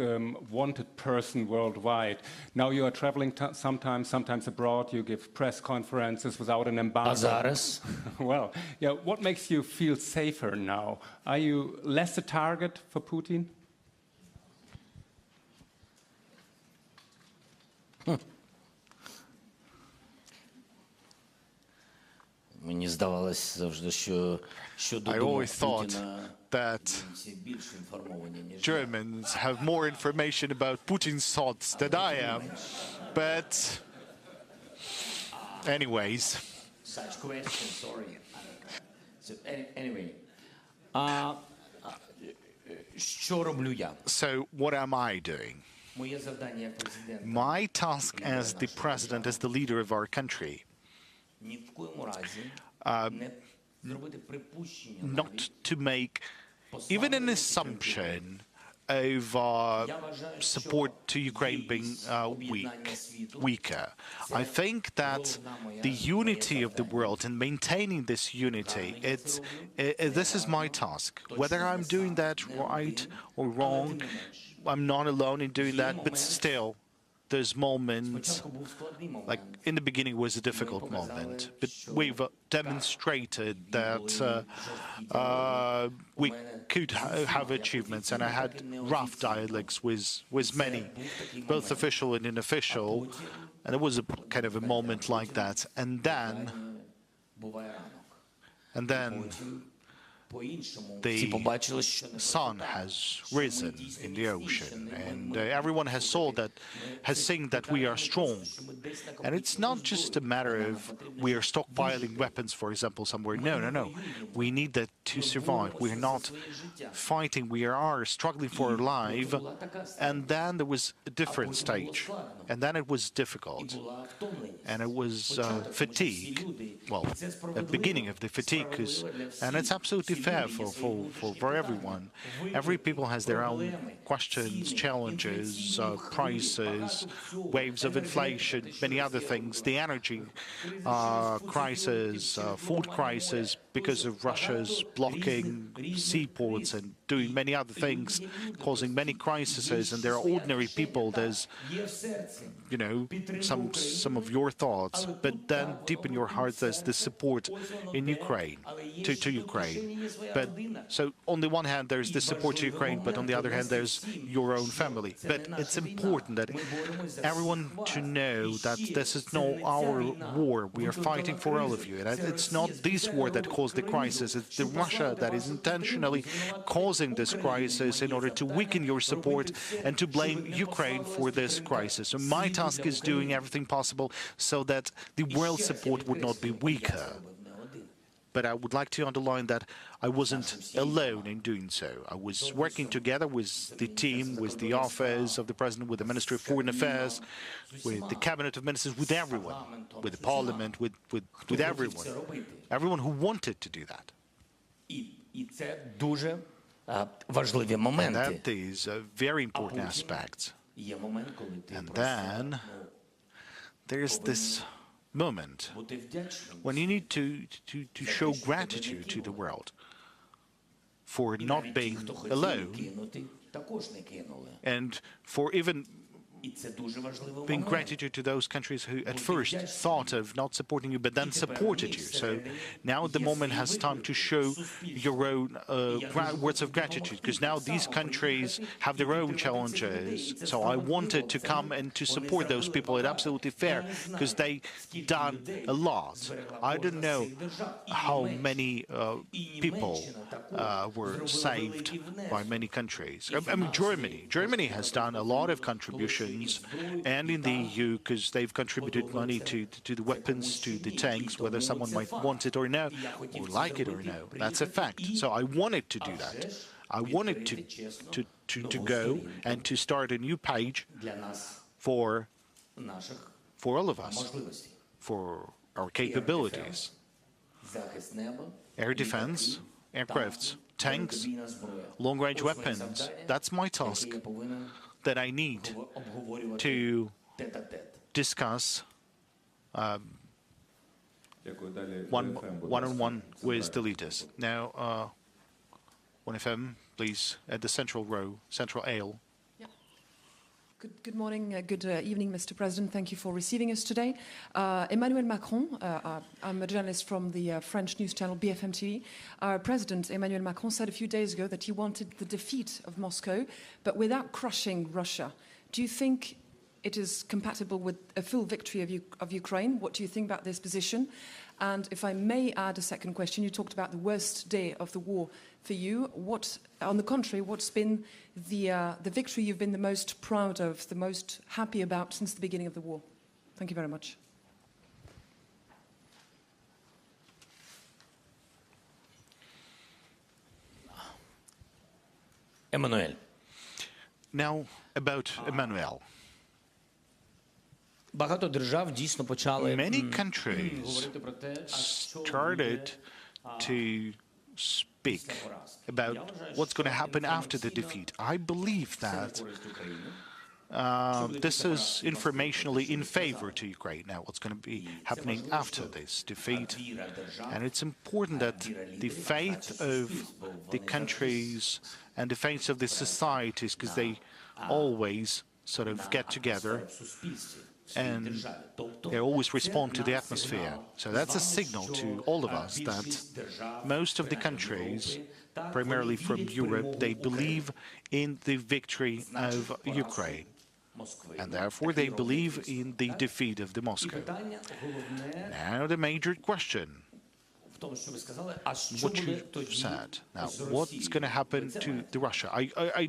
wanted person worldwide. Now you are traveling sometimes abroad. You give press conferences without an embargo. Well, yeah. What makes you feel safer now? Are you less a target for Putin? I always thought that Germans have more information about Putin's thoughts than I am, but anyways. Such questions, sorry. So, anyway. So what am I doing? My task as the president, as the leader of our country, not to make even an assumption of support to Ukraine being weaker. I think that the unity of the world and maintaining this unity, this is my task. Whether I'm doing that right or wrong, I'm not alone in doing that, but still, there's moments, like in the beginning was a difficult moment, but we've demonstrated that we could have achievements, and I had rough dialogues with many, both official and unofficial, and it was a kind of a moment like that, and then the sun has risen in the ocean, and everyone has seen that we are strong. And it's not just a matter of we are stockpiling weapons, for example, somewhere. No. We need that to survive. We are not fighting. We are struggling for our life. And then there was a different stage. And then it was difficult. And it was fatigue. Well, the beginning of the fatigue. And it's absolutely fair for everyone. Every people has their own questions, challenges, prices, waves of inflation, many other things. The energy crisis, food crisis because of Russia's blocking seaports and doing many other things, causing many crises. And there are ordinary people. There's, you know, some of your thoughts, but then deep in your heart there's the support in Ukraine, to Ukraine. But so on the one hand there's the support to Ukraine, but on the other hand there's your own family. But it's important that everyone to know that this is not our war. We are fighting for all of you. And it's not this war that caused the crisis. It's the Russia that is intentionally causing this crisis in order to weaken your support and to blame Ukraine for this crisis. So my task is doing everything possible so that the world support would not be weaker. But I would like to underline that I wasn't alone in doing so. I was working together with the team, with the office of the President, with the Ministry of Foreign Affairs, with the Cabinet of Ministers, with everyone, with the Parliament, with everyone. Everyone who wanted to do that. І це дуже важливі моменти. And that is a very important aspect. And then there's this moment when you need to show gratitude to the world for not being alone and for even being gratitude to those countries who at first thought of not supporting you but then supported you. So now the moment has time to show your own words of gratitude, because now these countries have their own challenges. So I wanted to come and to support those people. It's absolutely fair because they done a lot. I don't know how many people were saved by many countries. I mean, Germany has done a lot of contributions, and in the EU, because they've contributed money to the weapons, to the tanks, whether someone might want it or no, or like it or no. That's a fact. So I wanted to do that. I wanted to go and to start a new page for all of us, for our capabilities. Air defense, aircrafts, tanks, long-range weapons. That's my task that I need to discuss one-on-one with the leaders. Now, 1FM, please, at the central row, central aisle. Good morning, good evening, Mr. President. Thank you for receiving us today. Emmanuel Macron, I'm a journalist from the French news channel BFM TV. Our President, Emmanuel Macron, said a few days ago that he wanted the defeat of Moscow, but without crushing Russia. Do you think it is compatible with a full victory of Ukraine? What do you think about this position? And if I may add a second question, you talked about the worst day of the war for you. What, on the contrary, what's been the victory you've been the most proud of, the most happy about since the beginning of the war? Thank you very much. Emmanuel. Now, about Emmanuel. Багато держав дійсно почали Many countries started to speak about what's going to happen after the defeat. I believe that this is informationally in favor to Ukraine. Now, what's going to be happening after this defeat? And it's important that the faith of the countries and the faith of the societies, because they always sort of get together and they always respond to the atmosphere. So that's a signal to all of us that most of the countries, primarily from Europe, they believe in the victory of Ukraine. And therefore they believe in the defeat of the Moscow. Now the major question, what you said. Now, what's going to happen to the Russia?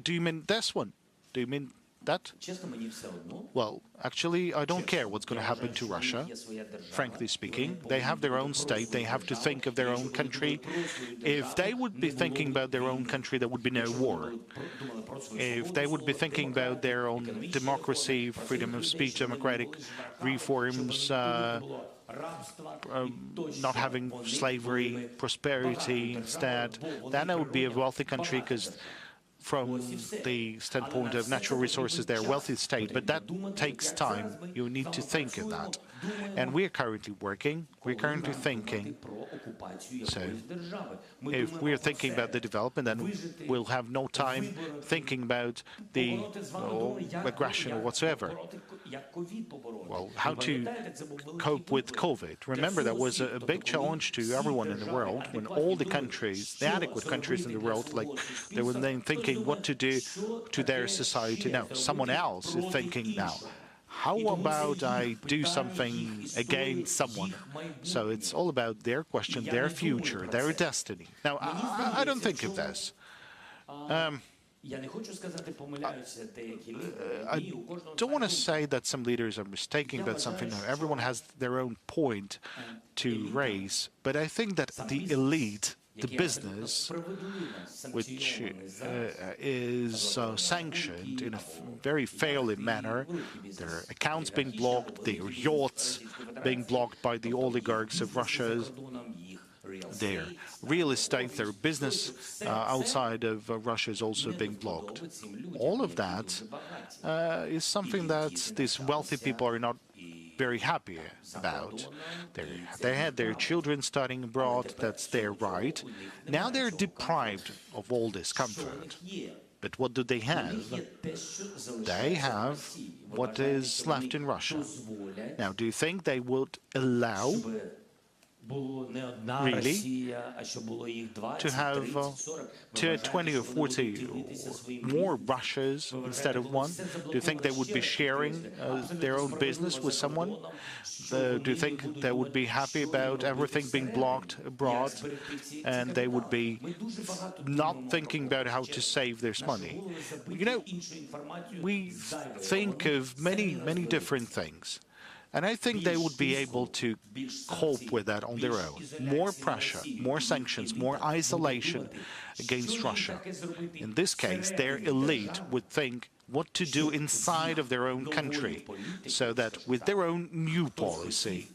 Do you mean this one? Do you mean that? Well, actually, I don't care what's going to happen to Russia, frankly speaking. They have their own state. They have to think of their own country. If they would be thinking about their own country, there would be no war. If they would be thinking about their own democracy, freedom of speech, democratic reforms, not having slavery, prosperity instead, then it would be a wealthy country, because from the standpoint of natural resources, they're a wealthy state, but that takes time. You need to think of that. And we are currently working, we're currently thinking. So if we're thinking about the development, then we'll have no time thinking about the aggression or whatsoever. Well, how to cope with COVID. Remember, that was a big challenge to everyone in the world when all the countries, the adequate countries in the world, like they were then thinking what to do to their society. Now, someone else is thinking now, how about I do something against someone? So it's all about their question, their future, their destiny. Now, I don't think of this. I don't want to say that some leaders are mistaken about something. No, everyone has their own point to raise. But I think that the elite, the business, which is sanctioned in a very failing manner, their accounts being blocked, their yachts being blocked by the oligarchs of Russia, their real estate, their business outside of Russia is also being blocked. All of that is something that these wealthy people are not very happy about. They had their children studying abroad, that's their right. Now they're deprived of all this comfort. But what do they have? They have what is left in Russia. Now, do you think they would allow really to have 20 or 40 or more Russias instead of one? Do you think they would be sharing their own business with someone? Do you think they would be happy about everything being blocked abroad and they would be not thinking about how to save this money? You know, we think of many different things. And I think they would be able to cope with that on their own. More pressure, more sanctions, more isolation against Russia. In this case, their elite would think what to do inside of their own country, so that with their own new policy,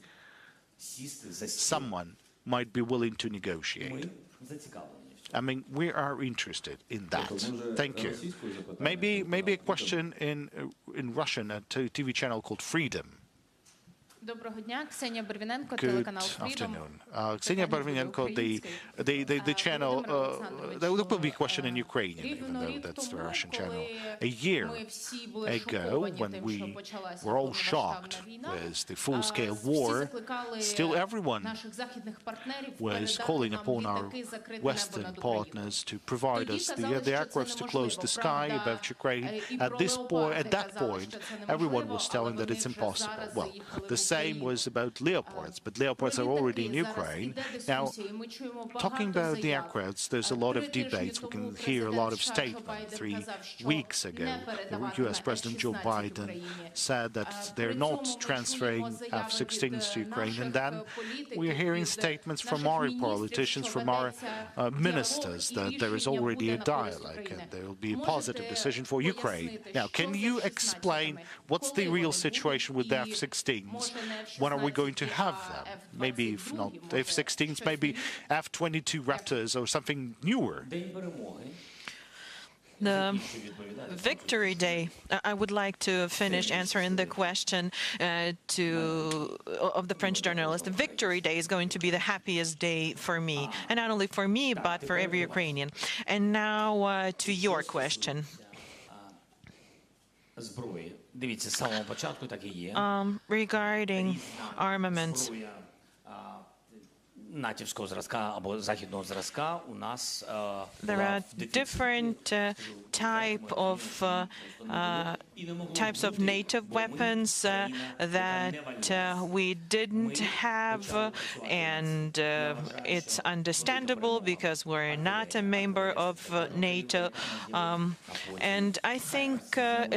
someone might be willing to negotiate. I mean, we are interested in that. Thank you. Maybe a question in Russian at a TV channel called Freedom. Доброго дня, Ксенія Барвіненко, Good телеканал Freedom. afternoon. Ksenia Barvinenko, the channel, there will be a question in Ukrainian, even though that's the Russian channel. A year ago, when we were all shocked with the full-scale war, still everyone was calling upon our Western partners to provide us the aircrafts to close the sky above Ukraine. At that point, everyone was telling that it's impossible. Well, the same was about Leopards, but Leopards are already in Ukraine. Now, talking about the aircrafts, there's a lot of debates. We can hear a lot of statements. 3 weeks ago, the US President Joe Biden said that they're not transferring F-16s to Ukraine. And then we're hearing statements from our politicians, from our ministers, that there is already a dialogue and there will be a positive decision for Ukraine. Now, can you explain what's the real situation with the F-16s? When are we going to have them? Maybe if not F-16s, maybe F-22 Raptors or something newer. The Victory Day, I would like to finish answering the question of the French journalist. The Victory Day is going to be the happiest day for me, and not only for me, but for every Ukrainian. And now to your question. Regarding armaments, натівського зразка або західного зразка у нас there are different types of native weapons that we didn't have, and it's understandable because we're not a member of NATO. And I think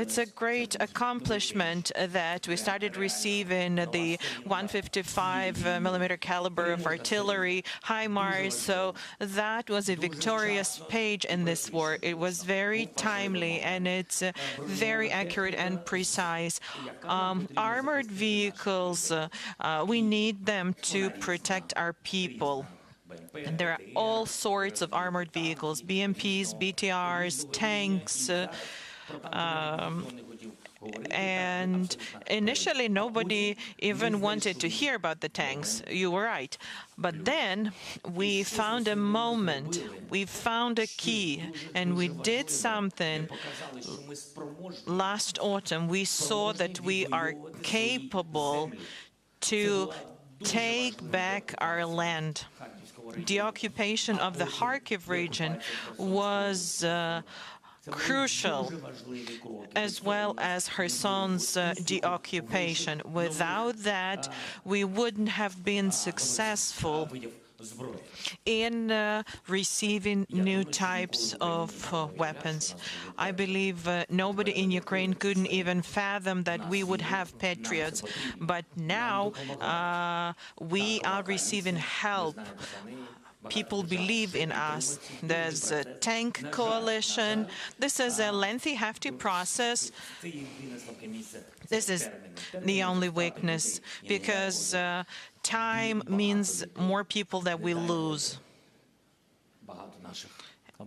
it's a great accomplishment that we started receiving the 155 millimeter caliber of artillery, HIMARS. So that was a victorious page in this war. It was very timely and it's very accurate and precise. Armored vehicles, we need them to protect our people. And there are all sorts of armored vehicles, BMPs, BTRs, tanks, and initially nobody even wanted to hear about the tanks. You were right. But then we found a moment, we found a key, and we did something. Last autumn, we saw that we are capable to take back our land. The occupation of the Kharkiv region was crucial, as well as Kherson's deoccupation. Without that, we wouldn't have been successful in receiving new types of weapons. I believe nobody in Ukraine couldn't even fathom that we would have patriots, but now we are receiving help. People believe in us. There's a tank coalition. This is a lengthy, hefty process. This is the only weakness, because time means more people that we lose.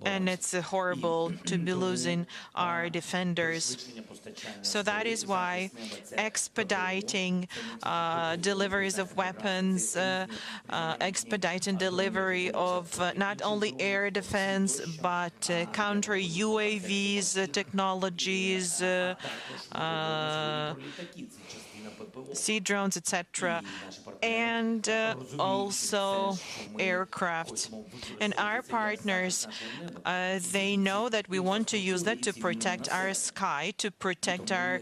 And it's horrible to be losing our defenders. So that is why expediting deliveries of weapons, expediting delivery of not only air defense, but counter UAVs technologies, sea drones, etc., and also aircraft. And our partners, they know that we want to use that to protect our sky, to protect our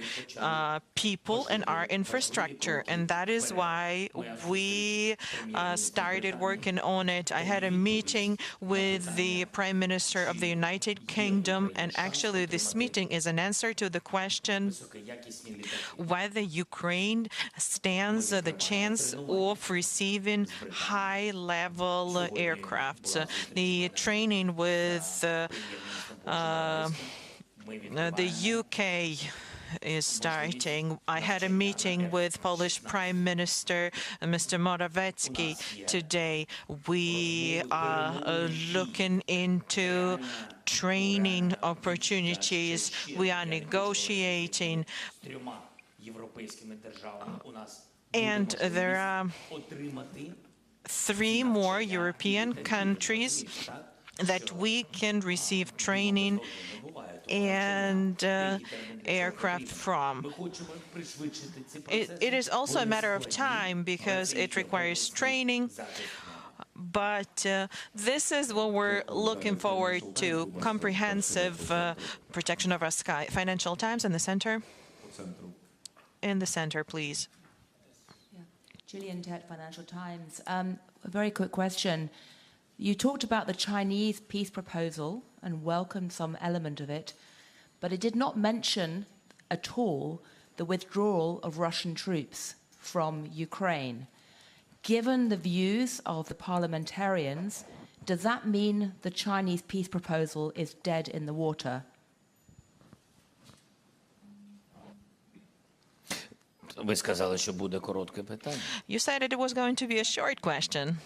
people and our infrastructure. And that is why we started working on it. I had a meeting with the Prime Minister of the United Kingdom, and actually this meeting is an answer to the question whether Ukraine stands the chance of receiving high-level aircraft. The training with the UK is starting. I had a meeting with Polish Prime Minister Mr. Morawiecki today. We are looking into training opportunities. We are negotiating. And there are 3 more European countries that we can receive training and aircraft from. It is also a matter of time because it requires training, but this is what we're looking forward to, comprehensive protection of our sky. Financial Times in the center. In the center, please. Gillian Ted, Financial Times. A very quick question. You talked about the Chinese peace proposal and welcomed some element of it, but it did not mention at all the withdrawal of Russian troops from Ukraine. Given the views of the parliamentarians, does that mean the Chinese peace proposal is dead in the water? Ви сказали, що буде коротке питання. You said it was going to be a short question.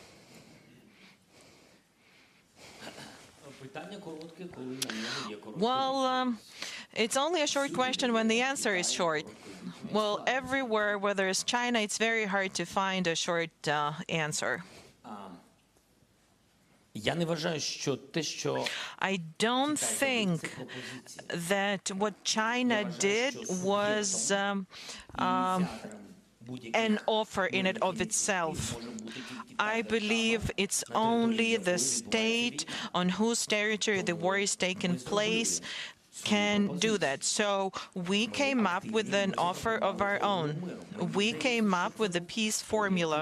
Well, it's only a short question when the answer is short. Well, everywhere where there's China, it's very hard to find a short answer. I don't think that what China did was an offer in and of itself. I believe it's only the state on whose territory the war is taking place can do that. So we came up with an offer of our own. We came up with the peace formula.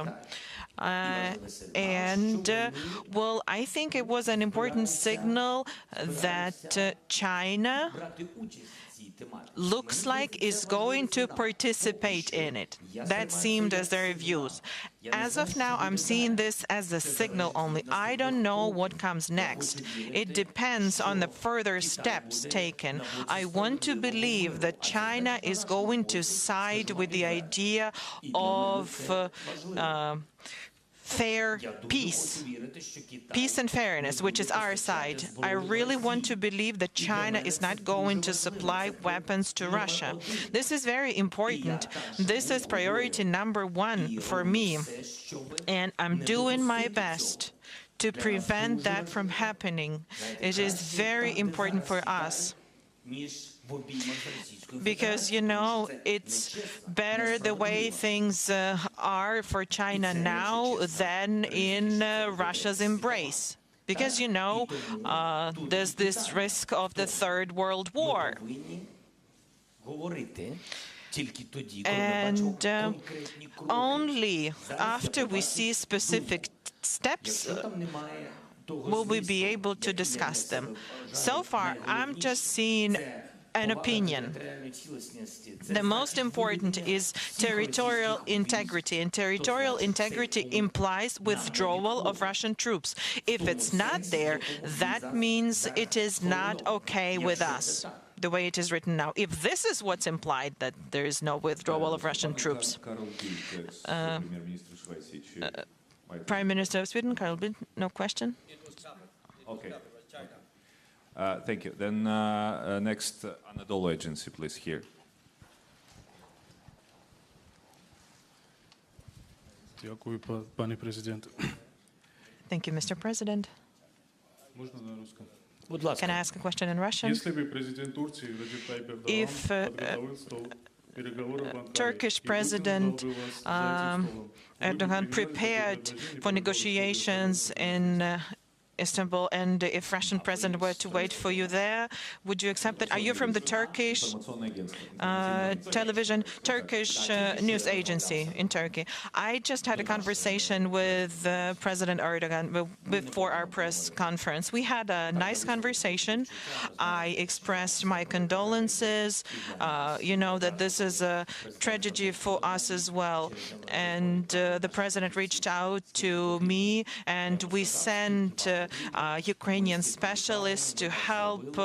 Well, I think it was an important signal that China looks like is going to participate in it. That seemed as their views. As of now, I'm seeing this as a signal only. I don't know what comes next. It depends on the further steps taken. I want to believe that China is going to side with the idea of fair peace and fairness, which is our side. I really want to believe that China is not going to supply weapons to Russia. This is very important. This is priority number 1 for me, and I'm doing my best to prevent that from happening. It is very important for us. Because, you know, it's better the way things are for China now than in Russia's embrace. Because, you know, there's this risk of the Third World War. And only after we see specific steps will we be able to discuss them. So far, I'm just seeing an opinion. The most important is territorial integrity, and territorial integrity implies withdrawal of Russian troops. If it's not there, that means it is not okay with us, the way it is written now. If this is what's implied, that there is no withdrawal of Russian troops. Prime Minister of Sweden, Carl Bildt, no question? Okay. Thank you. Then next, Anadolu Agency, please, here. Thank you, Mr. President. Can I ask a question in Russian? If Turkish President Erdogan prepared for negotiations in Istanbul, and if Russian president were to wait for you there, would you accept that? Are you from the Turkish television, Turkish news agency in Turkey? I just had a conversation with President Erdogan before our press conference. We had a nice conversation. I expressed my condolences. You know that this is a tragedy for us as well. And the president reached out to me, and we sent Ukrainian specialists to help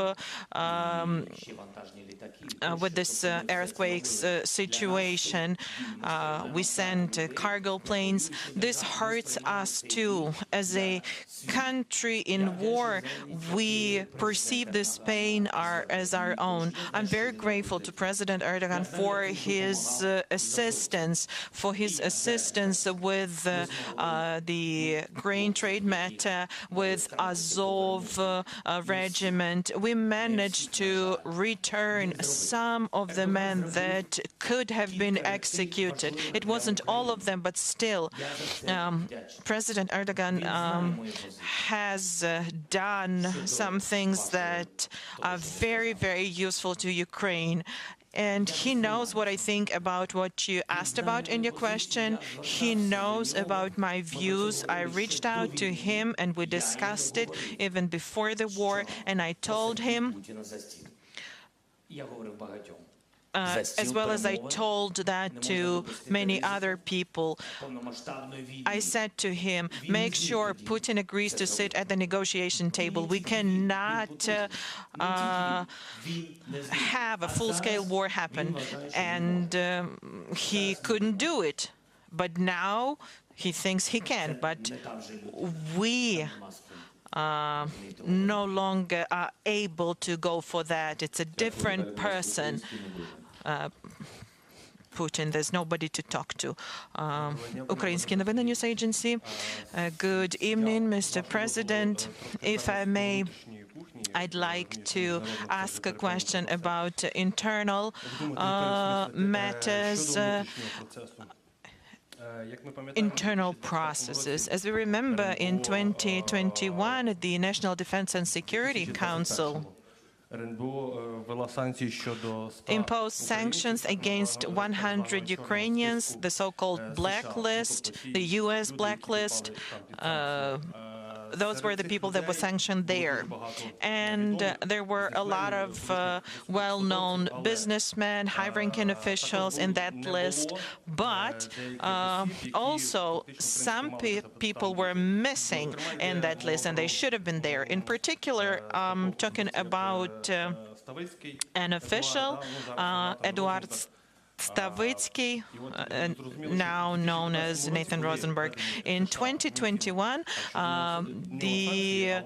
with this earthquakes situation. We sent cargo planes. This hurts us too. As a country in war, we perceive this pain as our own. I'm very grateful to President Erdogan for his assistance, with the grain trade matter, with Azov regiment. We managed to return some of the men that could have been executed. It wasn't all of them, but still, President Erdogan has done some things that are very, very useful to Ukraine. And he knows what I think about what you asked about in your question. He knows about my views. I reached out to him and we discussed it even before the war. And I told him, as well as I told that to many other people, I said to him, make sure Putin agrees to sit at the negotiation table. We cannot have a full-scale war happen. And he couldn't do it. But now he thinks he can. But we no longer are able to go for that. It's a different person. Putin, there's nobody to talk to. Ukrainian Novina News Agency. Good evening, Mr. President. If I may, I'd like to ask a question about internal matters, internal processes. As we remember, in 2021, the National Defense and Security Council imposed sanctions against 100 Ukrainians, the so-called blacklist, the U.S. blacklist. Those were the people that were sanctioned there. And there were a lot of well-known businessmen, high-ranking officials in that list. But also, some people were missing in that list, and they should have been there. In particular, talking about an official, Eduard Stavitsky, now known as Nathan Rosenberg. In 2021, the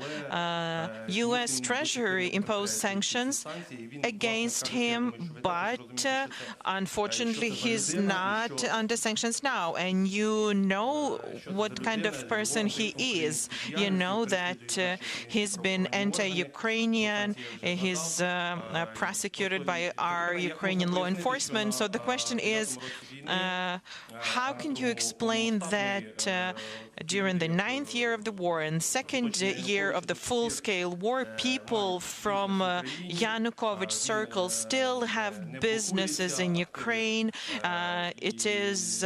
U.S. Treasury imposed sanctions against him, but unfortunately he's not under sanctions now. And you know what kind of person he is. You know that he's been anti-Ukrainian, he's prosecuted by our Ukrainian law enforcement. So the question is, how can you explain that during the 9th year of the war and 2nd year of the full-scale war, people from Yanukovych circles still have businesses in Ukraine? It is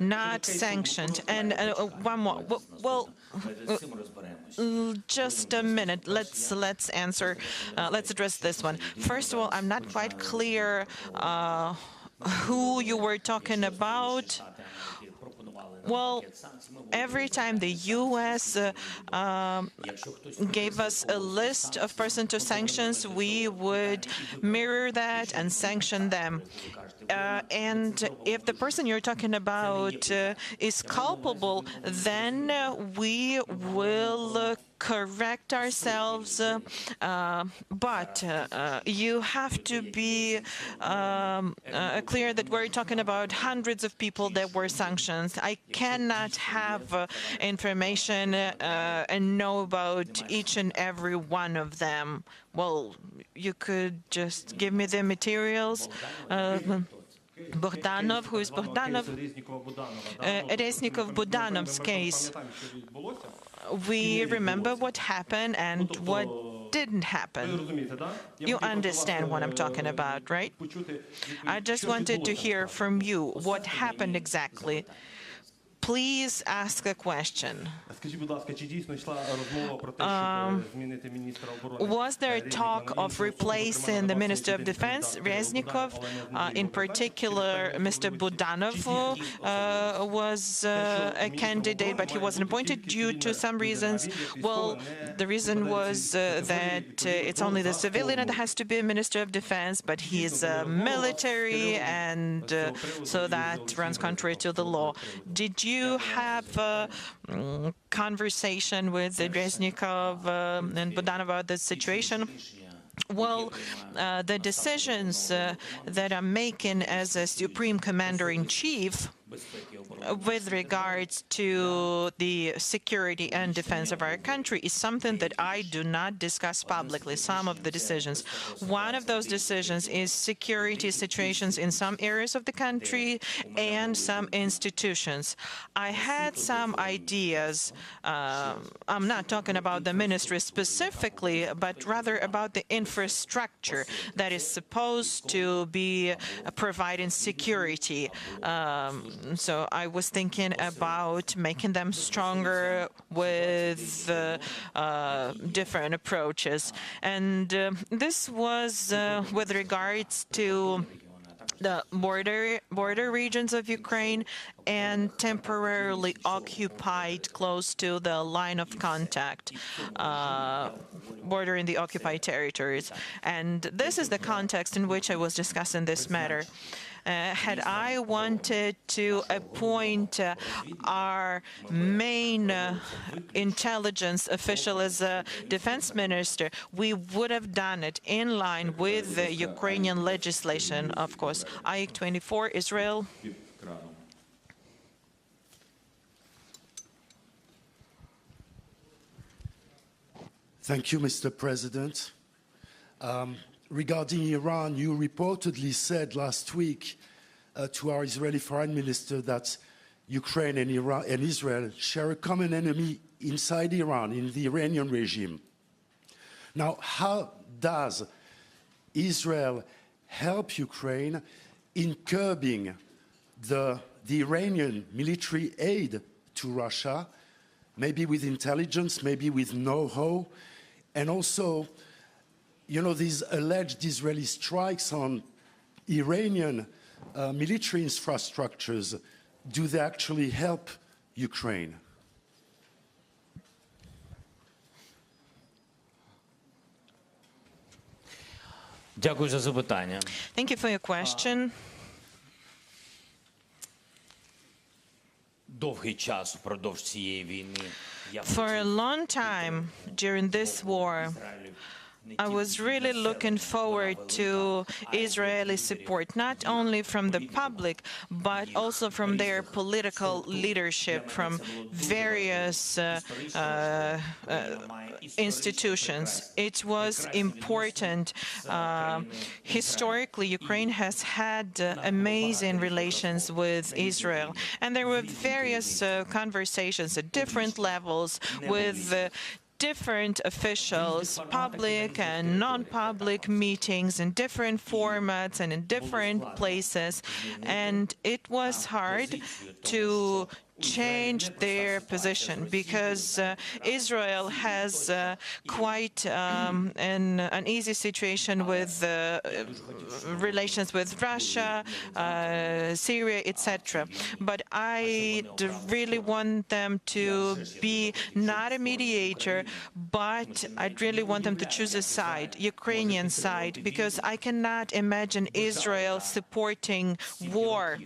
not sanctioned. And one more. Well, just a minute. Let's answer. Let's address this one. First of all, I'm not quite clear who you were talking about. Well, every time the U.S. gave us a list of person-to sanctions, we would mirror that and sanction them. And if the person you're talking about is culpable, then we will correct ourselves. But you have to be clear that we're talking about hundreds of people that were sanctioned. I cannot have information and know about each and every one of them. Well, you could just give me the materials. Bogdanov, who is Bogdanov? Reznikov-Budanov's case. We remember what happened and what didn't happen. You understand what I'm talking about, right? I just wanted to hear from you what happened exactly. Please ask a question. Was there a talk of replacing the Minister of Defense, Reznikov? In particular, Mr. Budanov was a candidate, but he wasn't appointed due to some reasons. Well, the reason was that it's only the civilian that has to be a Minister of Defense, but he is military, and so that runs contrary to the law. Did you have a conversation with Reznikov and Budanov about the situation? Well, the decisions that I'm making as a Supreme Commander-in-Chief with regards to the security and defense of our country is something that I do not discuss publicly, some of the decisions. One of those decisions is security situations in some areas of the country and some institutions. I had some ideas. I'm not talking about the ministry specifically, but rather about the infrastructure that is supposed to be providing security. So I was thinking about making them stronger with different approaches. And this was with regards to the border regions of Ukraine and temporarily occupied close to the line of contact, bordering the occupied territories. And this is the context in which I was discussing this matter. Had I wanted to appoint our main intelligence official as a defense minister, we would have done it in line with the Ukrainian legislation, of course. IEC 24, Israel. Thank you, Mr. President. Regarding Iran, you reportedly said last week to our Israeli foreign minister that Ukraine and Israel share a common enemy inside Iran, in the Iranian regime. Now, how does Israel help Ukraine in curbing the Iranian military aid to Russia, maybe with intelligence, maybe with know-how, and also, you know, these alleged Israeli strikes on Iranian military infrastructures, do they actually help Ukraine? Дякую за запитання. Thank you for your question. Довгий час впродовж цієї війни For a long time during this war, I was really looking forward to Israeli support, not only from the public, but also from their political leadership, from various institutions. It was important. Historically, Ukraine has had amazing relations with Israel, and there were various conversations at different levels with different officials, public and non-public meetings in different formats and in different places. And it was hard to change their position because Israel has quite an uneasy situation with relations with Russia, Syria, etc. But I really want them to be not a mediator, but I really want them to choose a side, Ukrainian side, because I cannot imagine Israel supporting war.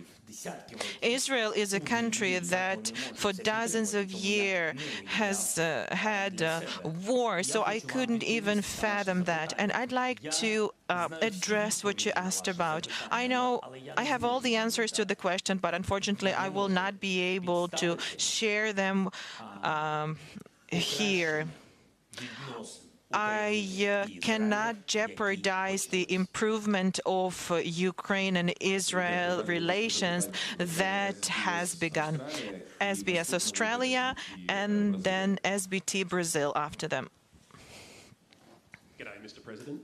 Israel is a country that for dozens of years has had war, so I couldn't even fathom that. And I'd like to address what you asked about. I know I have all the answers to the question, but unfortunately I will not be able to share them here. I cannot jeopardize the improvement of Ukraine and Israel relations that has begun. SBS Australia and then SBT Brazil after them. G'day, Mr. President.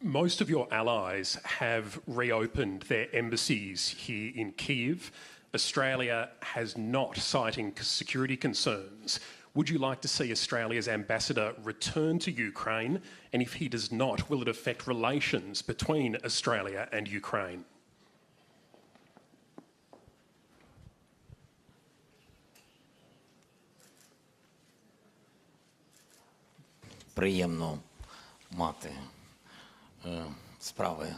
Most of your allies have reopened their embassies here in Kyiv. Australia has not, citing security concerns. Would you like to see Australia's ambassador return to Ukraine? And if he does not, will it affect relations between Australia and Ukraine? Приємно мати справи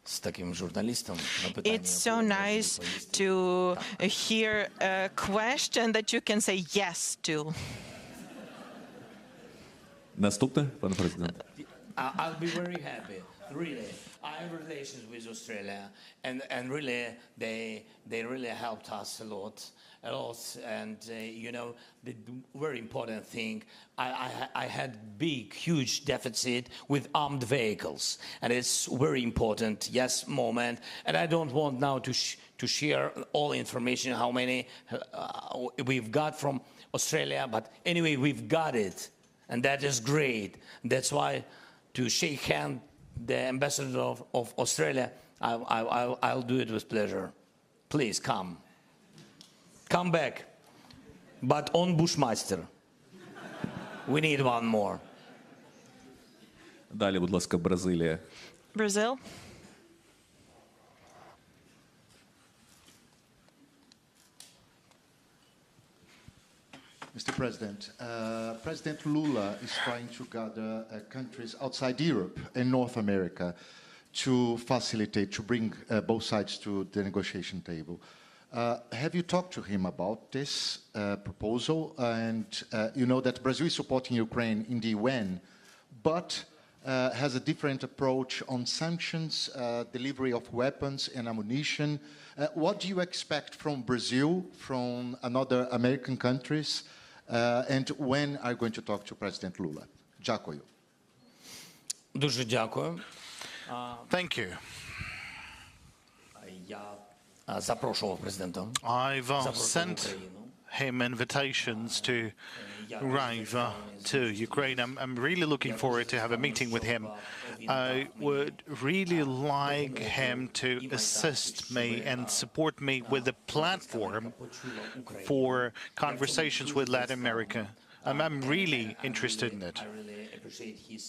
з таким журналістом. It's so nice to hear a question that you can say yes to. Наступне, пане президент. I'll be very happy. Really, I have relations with Australia, and really, they really helped us a lot. And you know, the very important thing, I had big, huge deficit with armed vehicles, and it's very important, yes, moment. And I don't want now to share all information how many we've got from Australia, but anyway, we've got it, and that is great. That's why to shake hand the ambassador of Australia, I'll do it with pleasure. Please come. Come back, but on Bushmaster. We need one more. Далі, будь ласка, Бразилія. Brazil. Mr. President, President Lula is trying to gather countries outside Europe and North America to facilitate, to bring both sides to the negotiation table. Have you talked to him about this proposal? And you know that Brazil is supporting Ukraine in the UN, but has a different approach on sanctions, delivery of weapons and ammunition. What do you expect from Brazil, from another American countries? And when are you going to talk to President Lula? Дякую. Дуже дякую. Thank you. Запрошував президента. I've sent him invitations to arrive to Ukraine. I'm really looking forward to have a meeting with him. I would really like him to assist me and support me with a platform for conversations with Latin America. I'm really interested in it. I really appreciate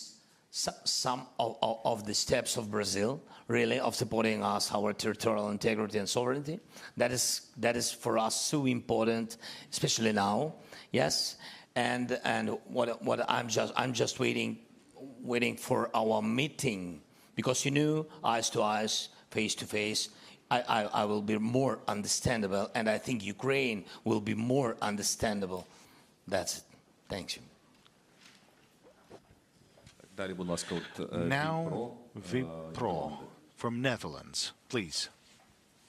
some of the steps of Brazil, really, of supporting us, our territorial integrity and sovereignty. That is for us so important, especially now. Yes, and what I'm just waiting for our meeting, because you know, eyes to eyes, face to face, I will be more understandable, and I think Ukraine will be more understandable. That's it. Thank you. Now, Vipro from Netherlands, please.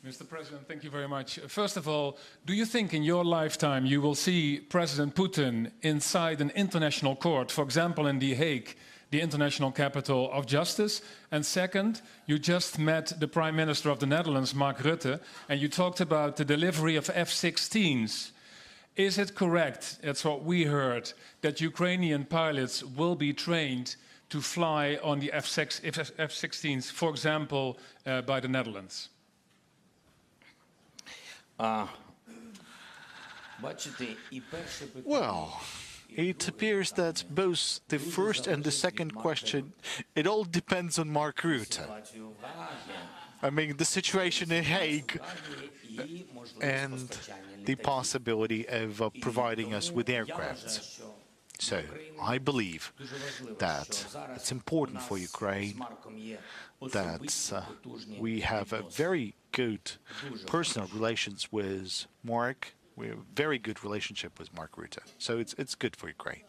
Mr. President, thank you very much. First of all, do you think in your lifetime you will see President Putin inside an international court, for example, in The Hague, the international capital of justice? And second, you just met the Prime Minister of the Netherlands, Mark Rutte, and you talked about the delivery of F-16s. Is it correct, that's what we heard, that Ukrainian pilots will be trained to fly on the F-16s, for example, by the Netherlands? Well, it appears that both the first and the second question, it all depends on Mark Rutte. I mean, the situation in Hague and the possibility of providing us with aircraft. So, I believe that it's important for Ukraine that we have a very good personal relations with Mark. We have a very good relationship with Mark Rutte. So it's good for Ukraine.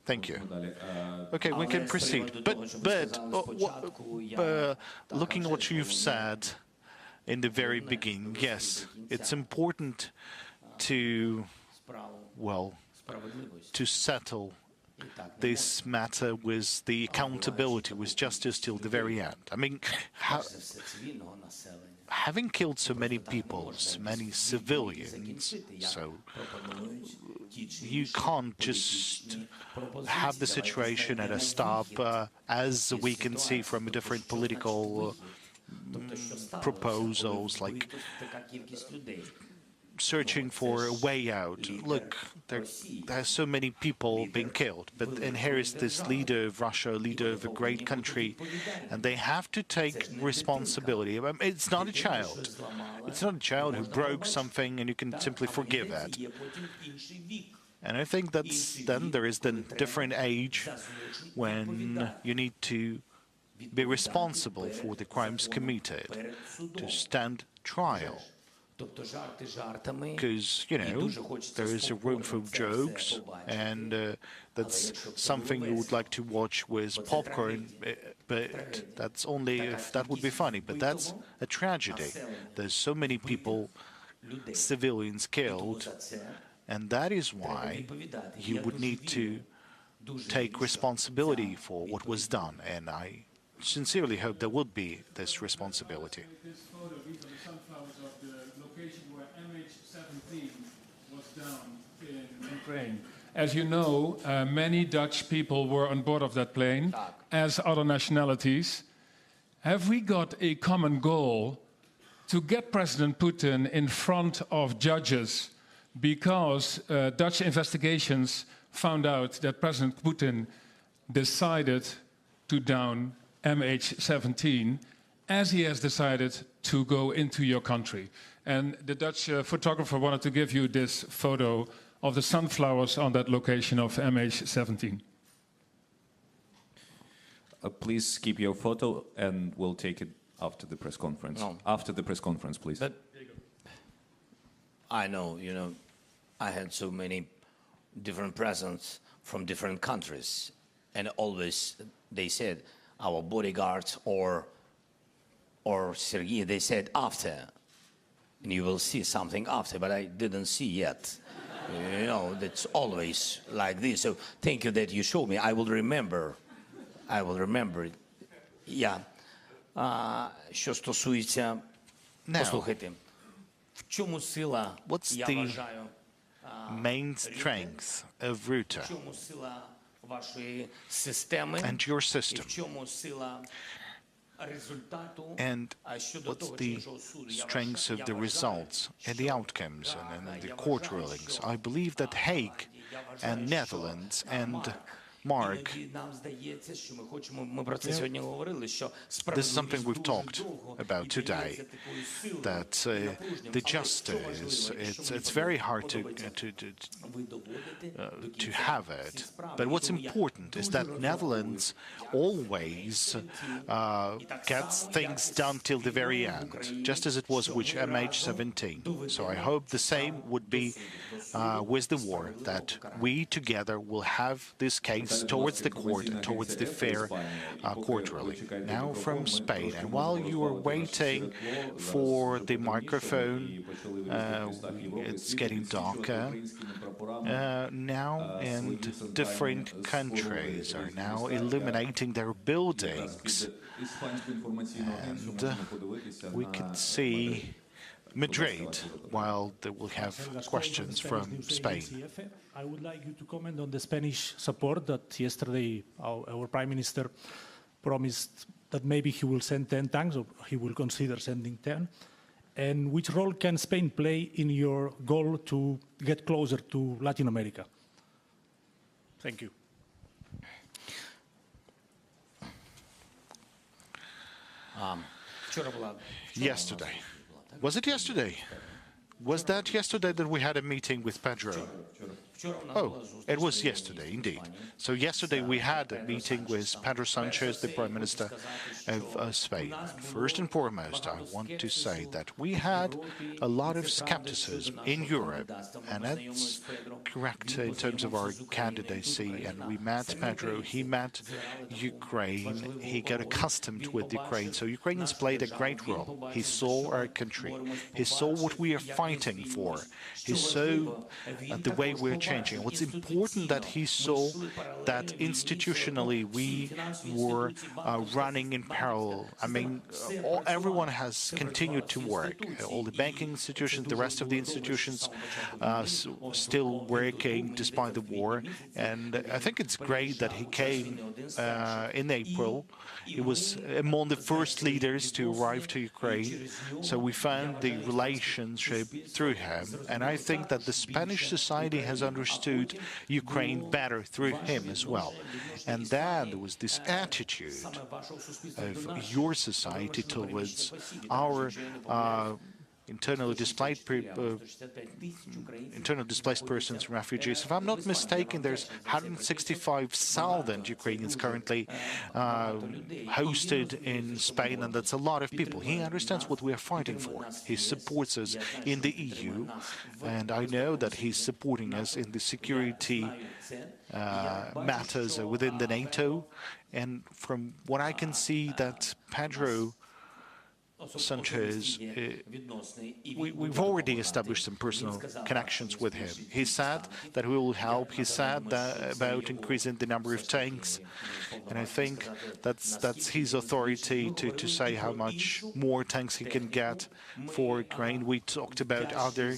Thank you. Okay, we can proceed. But looking at what you've said in the very beginning, yes, it's important to, well, to settle this matter with the accountability, with justice till the very end. I mean, having killed so many people, so many civilians, so you can't just have the situation at a stop, as we can see from different political proposals, like searching for a way out. Look, there are so many people being killed, and here is this leader of Russia, leader of a great country, and they have to take responsibility. I mean, it's not a child. It's not a child who broke something and you can simply forgive that. And I think then there is the different age when you need to be responsible for the crimes committed, to stand trial. Because, you know, there is a room for jokes, and that's something you would like to watch with popcorn, but that's only if that would be funny. But that's a tragedy. There's so many people, civilians killed, and that is why you would need to take responsibility for what was done. And I sincerely hope there would be this responsibility. As you know, many Dutch people were on board of that plane, as other nationalities. Have we got a common goal to get President Putin in front of judges, because Dutch investigations found out that President Putin decided to down MH17, as he has decided to go into your country? And the Dutch photographer wanted to give you this photo of the sunflowers on that location of MH17. Please keep your photo, and we'll take it after the press conference. No. After the press conference, please. But I know, you know, I had so many different presidents from different countries, and always they said, our bodyguards or Sergei, they said after, and you will see something after, but I didn't see yet. You know, that's always like this. So thank you that you showed me. I will remember. I will remember it. Yeah. Що стосується, послухайте, в чому сила, я вважаю, main strength of Rutte в чому сила вашої системи, and your system, і в чому сила результату, and what's the strengths of the results and the outcomes and the court rulings. I believe that Hague and Netherlands and Mark, this is something we've talked about today, that the justice, it's very hard to have it. But what's important is that Netherlands always gets things done till the very end, just as it was with MH17. So I hope the same would be with the war, that we together will have this case points towards the court and towards the fair court ruling. Now from Spain, and while you are waiting for the microphone, it's getting darker. Now, and different countries are now illuminating their buildings, and we can see Madrid, while they will have questions from Spain. I would like you to comment on the Spanish support that yesterday our Prime Minister promised that maybe he will send 10 tanks, or he will consider sending 10. And which role can Spain play in your goal to get closer to Latin America? Thank you. Yesterday. Was it yesterday? Was that yesterday that we had a meeting with Pedro? Oh, it was yesterday, indeed. So yesterday we had a meeting with Pedro Sanchez, the Prime Minister of Spain. First and foremost, I want to say that we had a lot of skepticism in Europe, and that's correct in terms of our candidacy. And we met Pedro, he met Ukraine, he got accustomed with Ukraine. So Ukrainians played a great role. He saw our country, he saw what we are fighting for, he saw the way we're changing. What's important that he saw that institutionally we were running in parallel. I mean, everyone has continued to work. All the banking institutions, the rest of the institutions still working despite the war. And I think it's great that he came in April. He was among the first leaders to arrive to Ukraine. So we found the relationship through him. And I think that the Spanish society has understood Ukraine better through him as well. And then there was this attitude of your society towards our internally displaced persons and refugees. If I'm not mistaken, there's 165,000 Ukrainians currently hosted in Spain, and that's a lot of people. He understands what we are fighting for. He supports us in the EU, and I know that he's supporting us in the security matters within the NATO. And from what I can see, that Pedro Sanchez, we've already established some personal connections with him. He said that we will help. He said that about increasing the number of tanks, and I think that's his authority to say how much more tanks he can get for Ukraine. We talked about other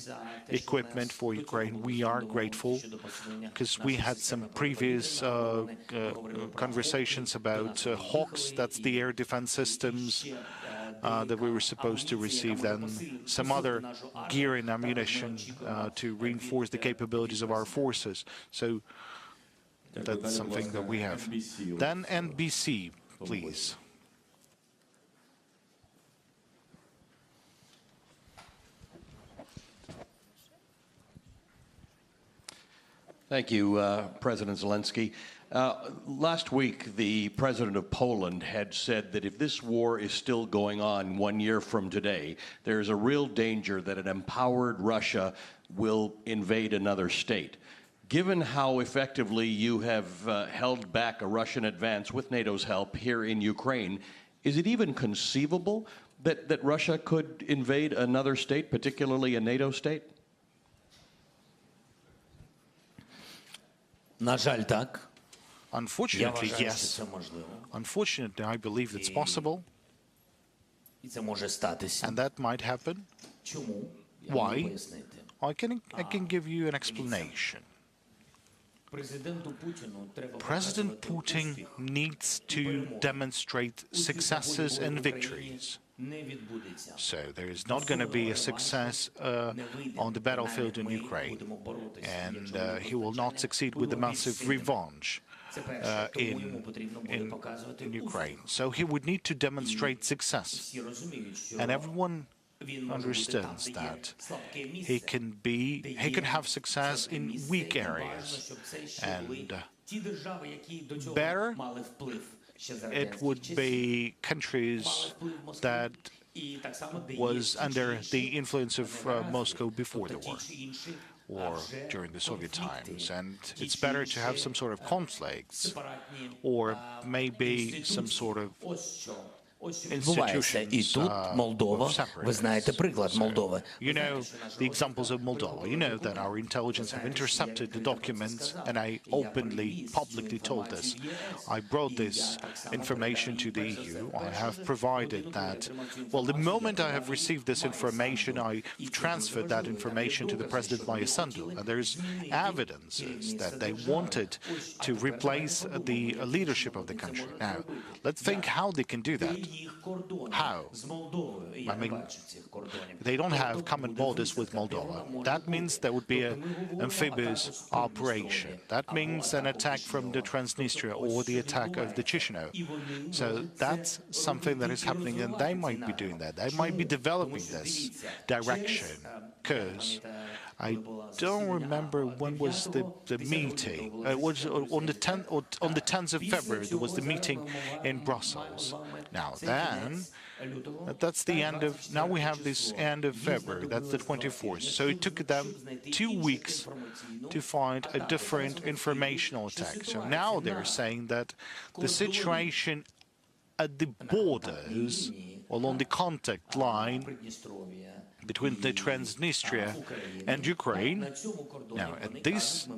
equipment for Ukraine. We are grateful because we had some previous conversations about Hawks, that's the air defense systems that we were supposed to receive, then some other gear and ammunition to reinforce the capabilities of our forces. So that's something that we have. Then NBC, please. Thank you, President Zelensky. Last week, the president of Poland had said that if this war is still going on 1 year from today, there is a real danger that an empowered Russia will invade another state. Given how effectively you have held back a Russian advance with NATO's help here in Ukraine, is it even conceivable that Russia could invade another state, particularly a NATO state? На жаль, так. Unfortunately, yes. Unfortunately, I believe it's possible. And that might happen. Why? I can give you an explanation. President Putin needs to demonstrate successes and victories. So there is not going to be a success on the battlefield in Ukraine, and he will not succeed with the massive revenge in Ukraine. So he would need to demonstrate success, and everyone understands that he can have success in weak areas, and better it would be countries that was under the influence of Moscow before the war. or during the Soviet times, and it's better to have some sort of conflicts or maybe some sort of Відбувається. І тут Молдова, ви знаєте приклад Молдови. You know the examples of Moldova. You know that our intelligence have intercepted the documents, and I openly, publicly told this. I brought this information to the EU. I have provided that. Well, the moment I have received this information, I transferred that information to the President Mayassandu, and there's evidences that they wanted to replace the leadership of the country. Now, let's think how they can do that. How? I mean, they don't have common borders with Moldova. That means there would be an amphibious operation. That means an attack from the Transnistria or the attack of the Chisinau. So that's something that is happening, and they might be doing that. They might be developing this direction, because I don't remember when was the meeting. It was on the 10th of February. There was the meeting in Brussels. Now then, that's the end of. Now we have this end of February. That's the 24th. So it took them 2 weeks to find a different informational attack. So now they're saying that the situation at the borders, along the contact line between the Transnistria and Ukraine. Now, at this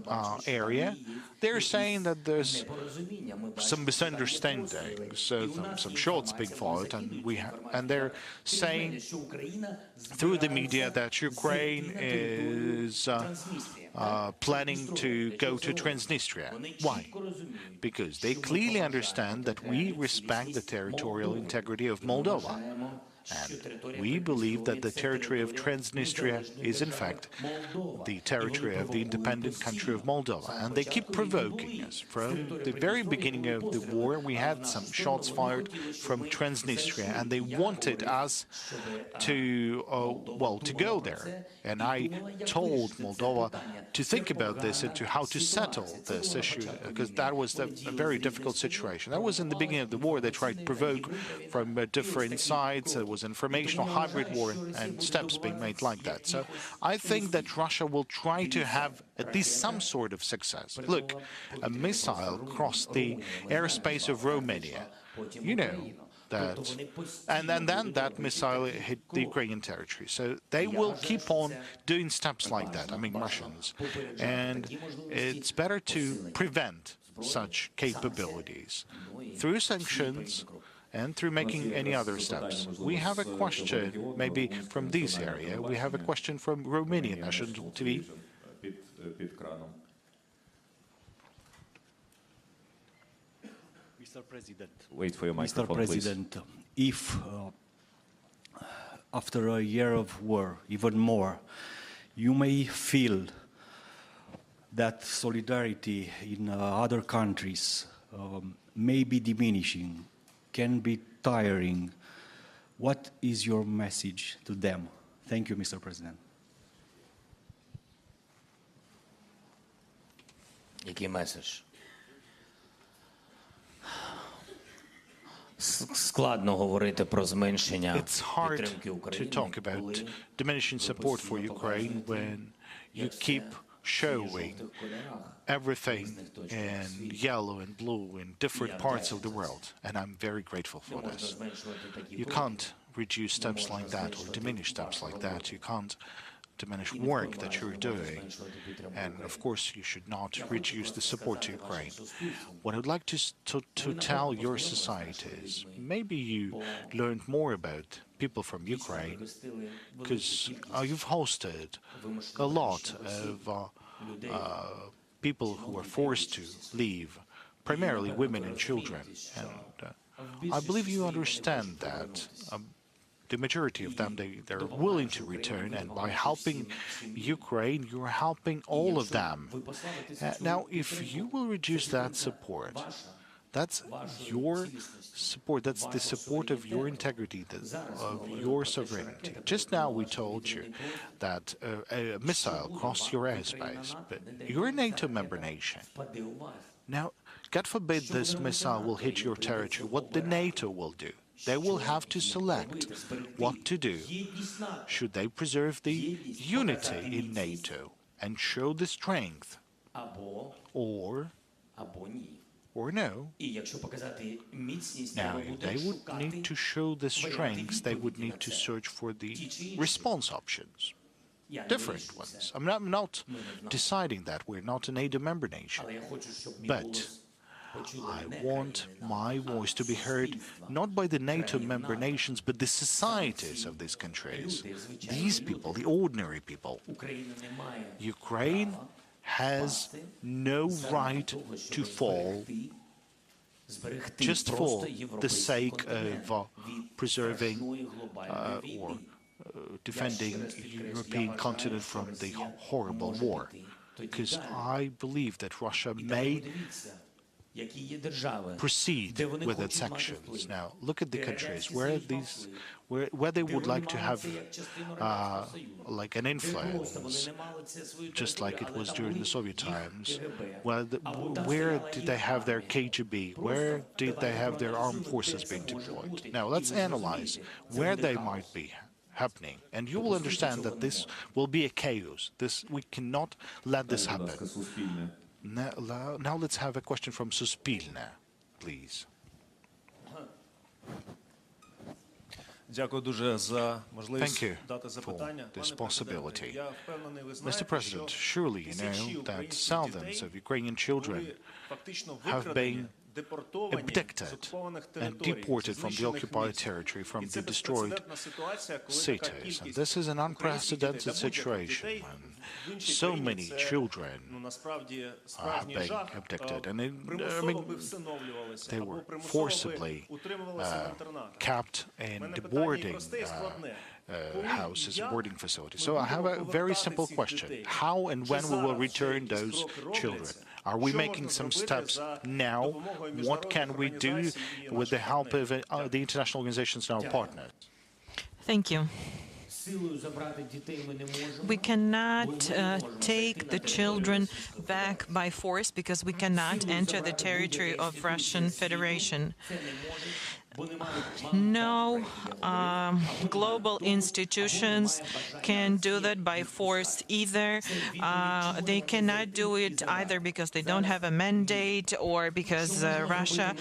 area, they're saying that there's some misunderstandings, some shots being fired, and they're saying through the media that Ukraine is planning to go to Transnistria. Why? Because they clearly understand that we respect the territorial integrity of Moldova. And we believe that the territory of Transnistria is, in fact, the territory of the independent country of Moldova. And they keep provoking us. From the very beginning of the war, we had some shots fired from Transnistria, and they wanted us to go there. And I told Moldova to think about this and to how to settle this issue, because that was a very difficult situation. That was in the beginning of the war. They tried to provoke from different sides. There was informational hybrid war and steps being made like that. So I think that Russia will try to have at least some sort of success. Look, a missile crossed the airspace of Romania. You know that, and then that missile hit the Ukrainian territory. So they will keep on doing steps like that, I mean Russians. And it's better to prevent such capabilities through sanctions and through making any other steps. We have a question, maybe from this area. We have a question from Romanian National TV. Mr. President. Wait for your microphone, Mr. President, please. If after a year of war, even more, you may feel that solidarity in other countries may be diminishing, can be tiring, what is your message to them? Thank you, Mr. President. Який меседж? Складно говорити про зменшення підтримки України, to talk about diminishing support for Ukraine when you keep showing everything in yellow and blue in different parts of the world, and I'm very grateful for this. You can't reduce steps like that or diminish steps like that. You can't diminish work that you're doing, and of course you should not reduce the support to Ukraine. What I'd like to tell your societies, maybe you learned more about people from Ukraine, because you've hosted a lot of people who are forced to leave, primarily women and children, and I believe you understand that. The majority of them, they're willing to return, and by helping Ukraine, you're helping all of them. Now, if you will reduce that support, that's your support, that's the support of your integrity, of your sovereignty. Just now we told you that a missile crossed your airspace, but you're a NATO member nation. Now, God forbid this missile will hit your territory, what the NATO will do? They will have to select what to do. Should they preserve the unity in NATO and show the strength, or no. Now, if they would need to show the strengths, they would need to search for the response options, different ones. I'm not deciding that. We're not a NATO member nation. But I want my voice to be heard not by the NATO member nations, but the societies of these countries. These people, the ordinary people. Ukraine has no right to fall just for the sake of preserving or defending the European continent from the horrible war. Because I believe that Russia may proceed with its actions. Now, look at the countries where they would like to have like an influence, just like it was during the Soviet times. Where did they have their KGB? Where did they have their armed forces being deployed? Now, let's analyze where they might be happening, and you will understand that this will be a chaos. We cannot let this happen. Now let's have a question from Suspilne, please. Thank you for this possibility. Mr. President, surely you know that thousands of Ukrainian children have been abducted and deported from the occupied territory, from the destroyed cities. And this is an unprecedented situation when so many children have been abducted. And they were forcibly kept in the boarding houses, boarding facilities. So I have a very simple question. How and when we will return those children? Are we making some steps now? What can we do with the help of the international organizations and our partners? Thank you. We cannot take the children back by force because we cannot enter the territory of Russian Federation. No global institutions can do that by force either. They cannot do it either because they don't have a mandate or because Russia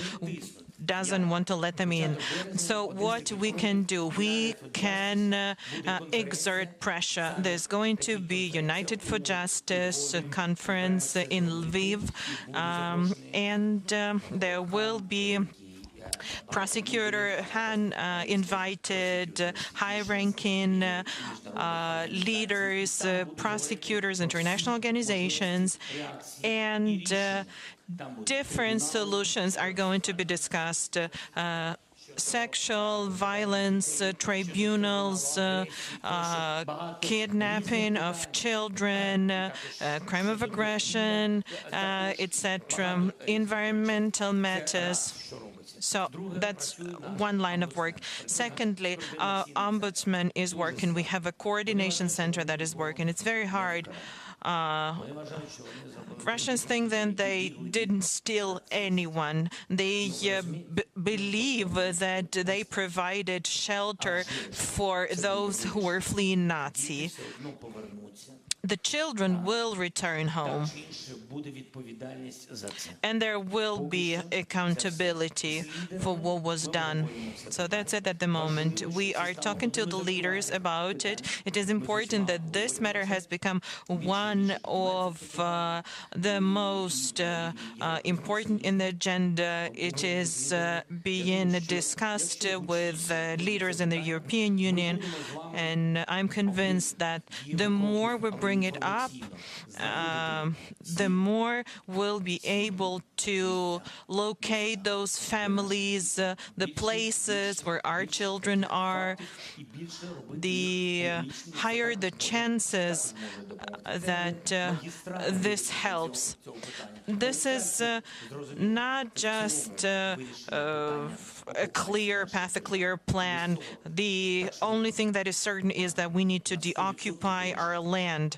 doesn't want to let them in. So what we can do, we can exert pressure. There's going to be United for Justice conference in Lviv, and there will be prosecutor Han invited high-ranking leaders, prosecutors, international organizations, and different solutions are going to be discussed. Sexual violence tribunals, kidnapping of children, crime of aggression, etc., environmental matters. So that's one line of work. Secondly, Ombudsman is working. We have a coordination center that is working. It's very hard. Russians think that they didn't steal anyone. They believe that they provided shelter for those who were fleeing Nazi. The children will return home, and there will be accountability for what was done. So that's it at the moment. We are talking to the leaders about it. It is important that this matter has become one of the most important in the agenda. It is being discussed with leaders in the European Union, and I'm convinced that the more we bring it up, the more we'll be able to locate those families, the places where our children are, the higher the chances that this helps. This is not just a clear path, a clear plan. The only thing that is certain is that we need to deoccupy our land.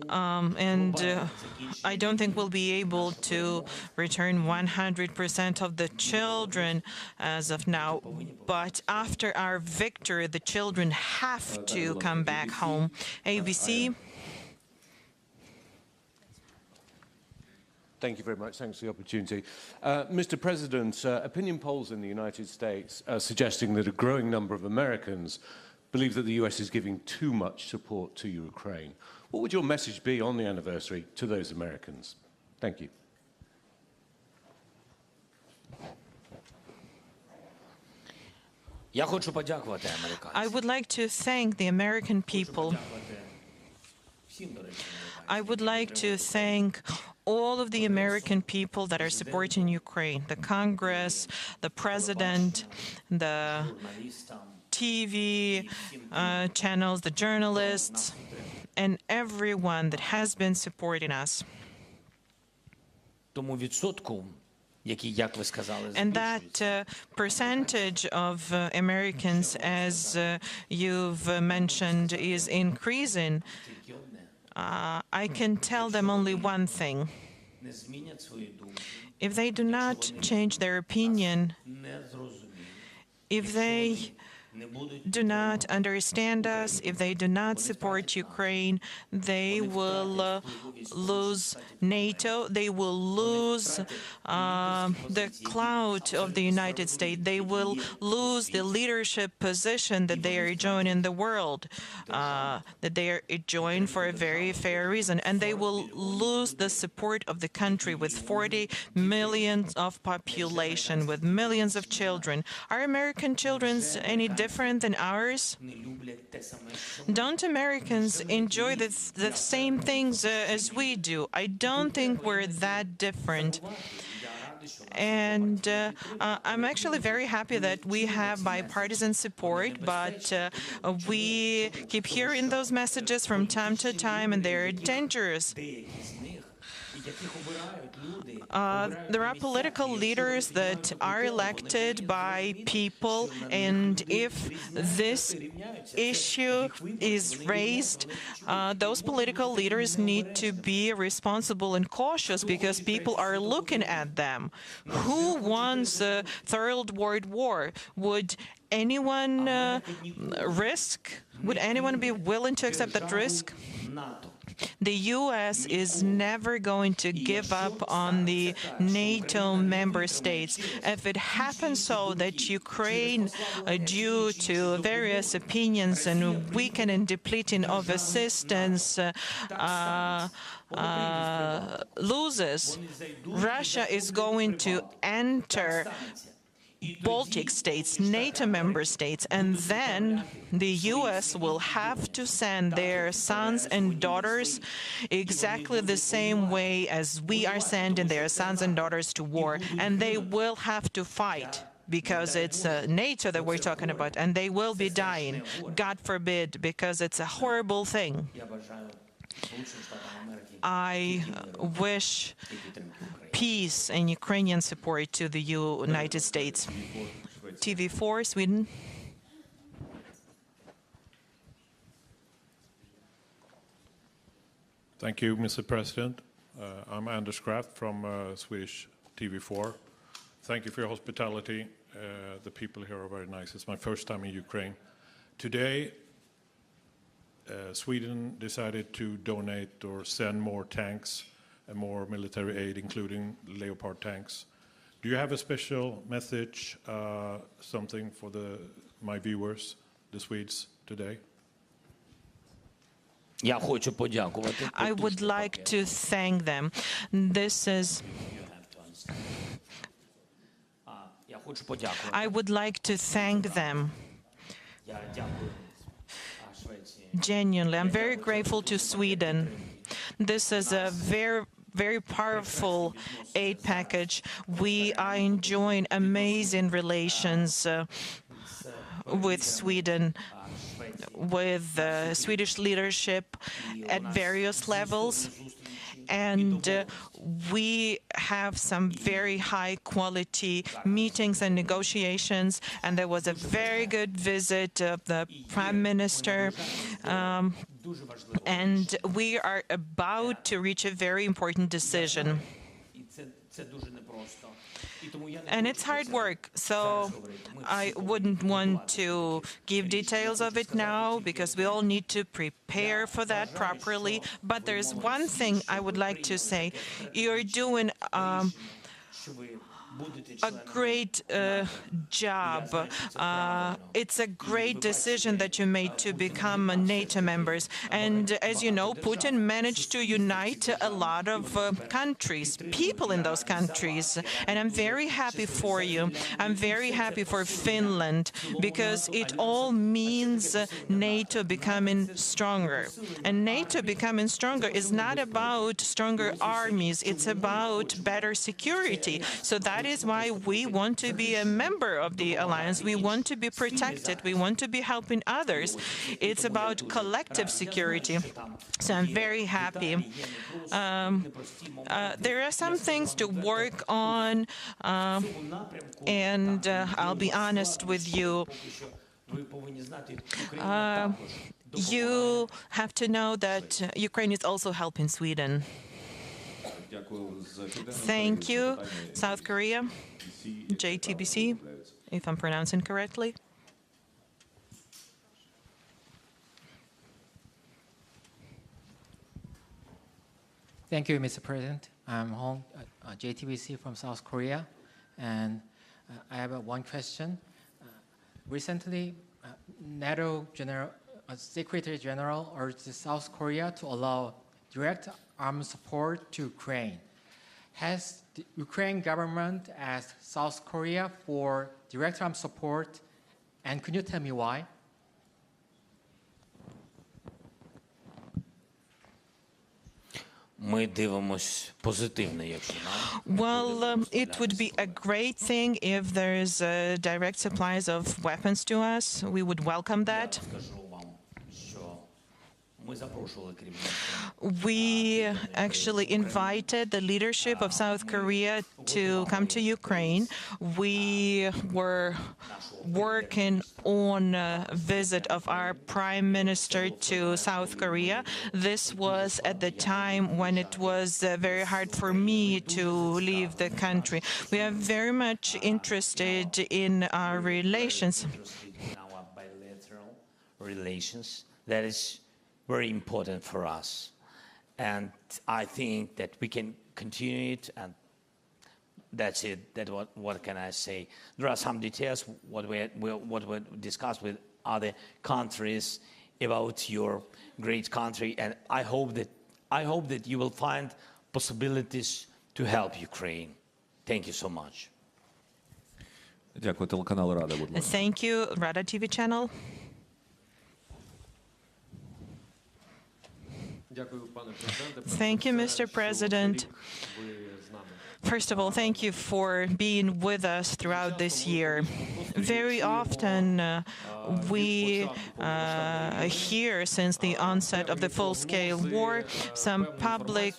I don't think we'll be able to return 100% of the children as of now, but after our victory, the children have to come back home. ABC. Thank you very much. Thanks for the opportunity. Mr. President, opinion polls in the United States are suggesting that a growing number of Americans believe that the US is giving too much support to Ukraine. What would your message be on the anniversary to those Americans? Thank you. I would like to thank the American people. I would like to thank all of the American people that are supporting Ukraine, the Congress, the President, the TV channels, the journalists, and everyone that has been supporting us. And that percentage of Americans, as you've mentioned, is increasing. I can tell them only one thing. If they do not change their opinion, if they do not understand us, if they do not support Ukraine, they will lose NATO, they will lose the clout of the United States, they will lose the leadership position that they are enjoying in the world, that they are enjoying for a very fair reason, and they will lose the support of the country with 40 million of population, with millions of children. Are American children any different than ours? Don't Americans enjoy the same things as we do? I don't think we're that different. And I'm actually very happy that we have bipartisan support, but we keep hearing those messages from time to time, and they're dangerous. There are political leaders that are elected by people, and if this issue is raised, those political leaders need to be responsible and cautious because people are looking at them. Who wants a Third World War? Would anyone would anyone be willing to accept that risk? The U.S. is never going to give up on the NATO member states. If it happens so that Ukraine, due to various opinions and weakening and depleting of assistance, loses, Russia is going to enter Baltic states, NATO member states, and then the U.S. will have to send their sons and daughters exactly the same way as we are sending their sons and daughters to war, and they will have to fight because it's NATO that we're talking about, and they will be dying, God forbid, because it's a horrible thing. I wish peace and Ukrainian support to the United States. TV4, Sweden. Thank you, Mr. President. I'm Anders Kraft from Swedish TV4. Thank you for your hospitality. The people here are very nice. It's my first time in Ukraine. Today, Sweden decided to donate or send more tanks and more military aid, including Leopard tanks. Do you have a special message, something for my viewers, the Swedes, today? I would like to thank them. I would like to thank them. Genuinely, I'm very grateful to Sweden. This is a very powerful aid package. We are enjoying amazing relations with Sweden, with Swedish leadership at various levels. And we have some very high-quality meetings and negotiations, and there was a very good visit of the Prime Minister, and we are about to reach a very important decision. And it's hard work, so I wouldn't want to give details of it now because we all need to prepare for that properly. But there's one thing I would like to say. You're doing a great job. It's a great decision that you made to become NATO members. And as you know, Putin managed to unite a lot of countries, people in those countries. And I'm very happy for you. I'm very happy for Finland because it all means NATO becoming stronger. And NATO becoming stronger is not about stronger armies. It's about better security. So that is why we want to be a member of the alliance. We want to be protected. We want to be helping others. It's about collective security. So I'm very happy. There are some things to work on, and I'll be honest with you. You have to know that Ukraine is also helping Sweden. Thank you, South Korea, JTBC, if I'm pronouncing correctly. Thank you, Mr. President. I'm Hong, JTBC from South Korea, and I have one question. Recently, NATO Secretary General urged South Korea to allow direct armed support to Ukraine. Has the Ukraine government asked South Korea for direct armed support, and can you tell me why? Well, it would be a great thing if there's direct supplies of weapons to us. We would welcome that. We actually invited the leadership of South Korea to come to Ukraine. We were working on a visit of our Prime Minister to South Korea. This was at the time when it was very hard for me to leave the country. We are very much interested in our relations. That is very important for us, and I think that we can continue it, and that's it. What can I say? There are some details what we discussed with other countries about your great country, and I hope that you will find possibilities to help Ukraine. Thank you so much. Дякую, телеканал Рада, будь ласка. Thank you, Rada TV channel. Thank you, Mr. President. First of all, thank you for being with us throughout this year. Very often we hear since the onset of the full-scale war some public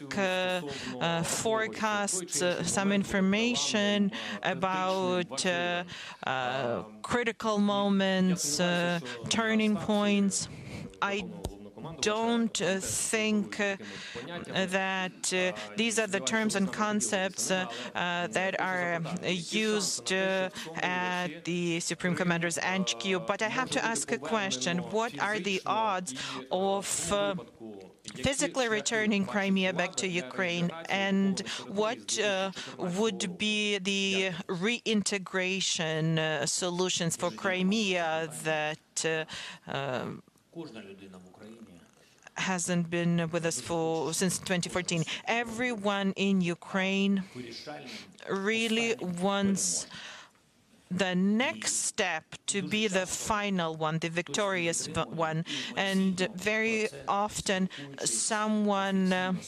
forecasts, some information about critical moments, turning points. I don't think that these are the terms and concepts that are used at the Supreme Commander's HQ. But I have to ask a question. What are the odds of physically returning Crimea back to Ukraine, and what would be the reintegration solutions for Crimea that hasn't been with us since 2014. Everyone in Ukraine really wants the next step to be the final one, the victorious one. And very often someone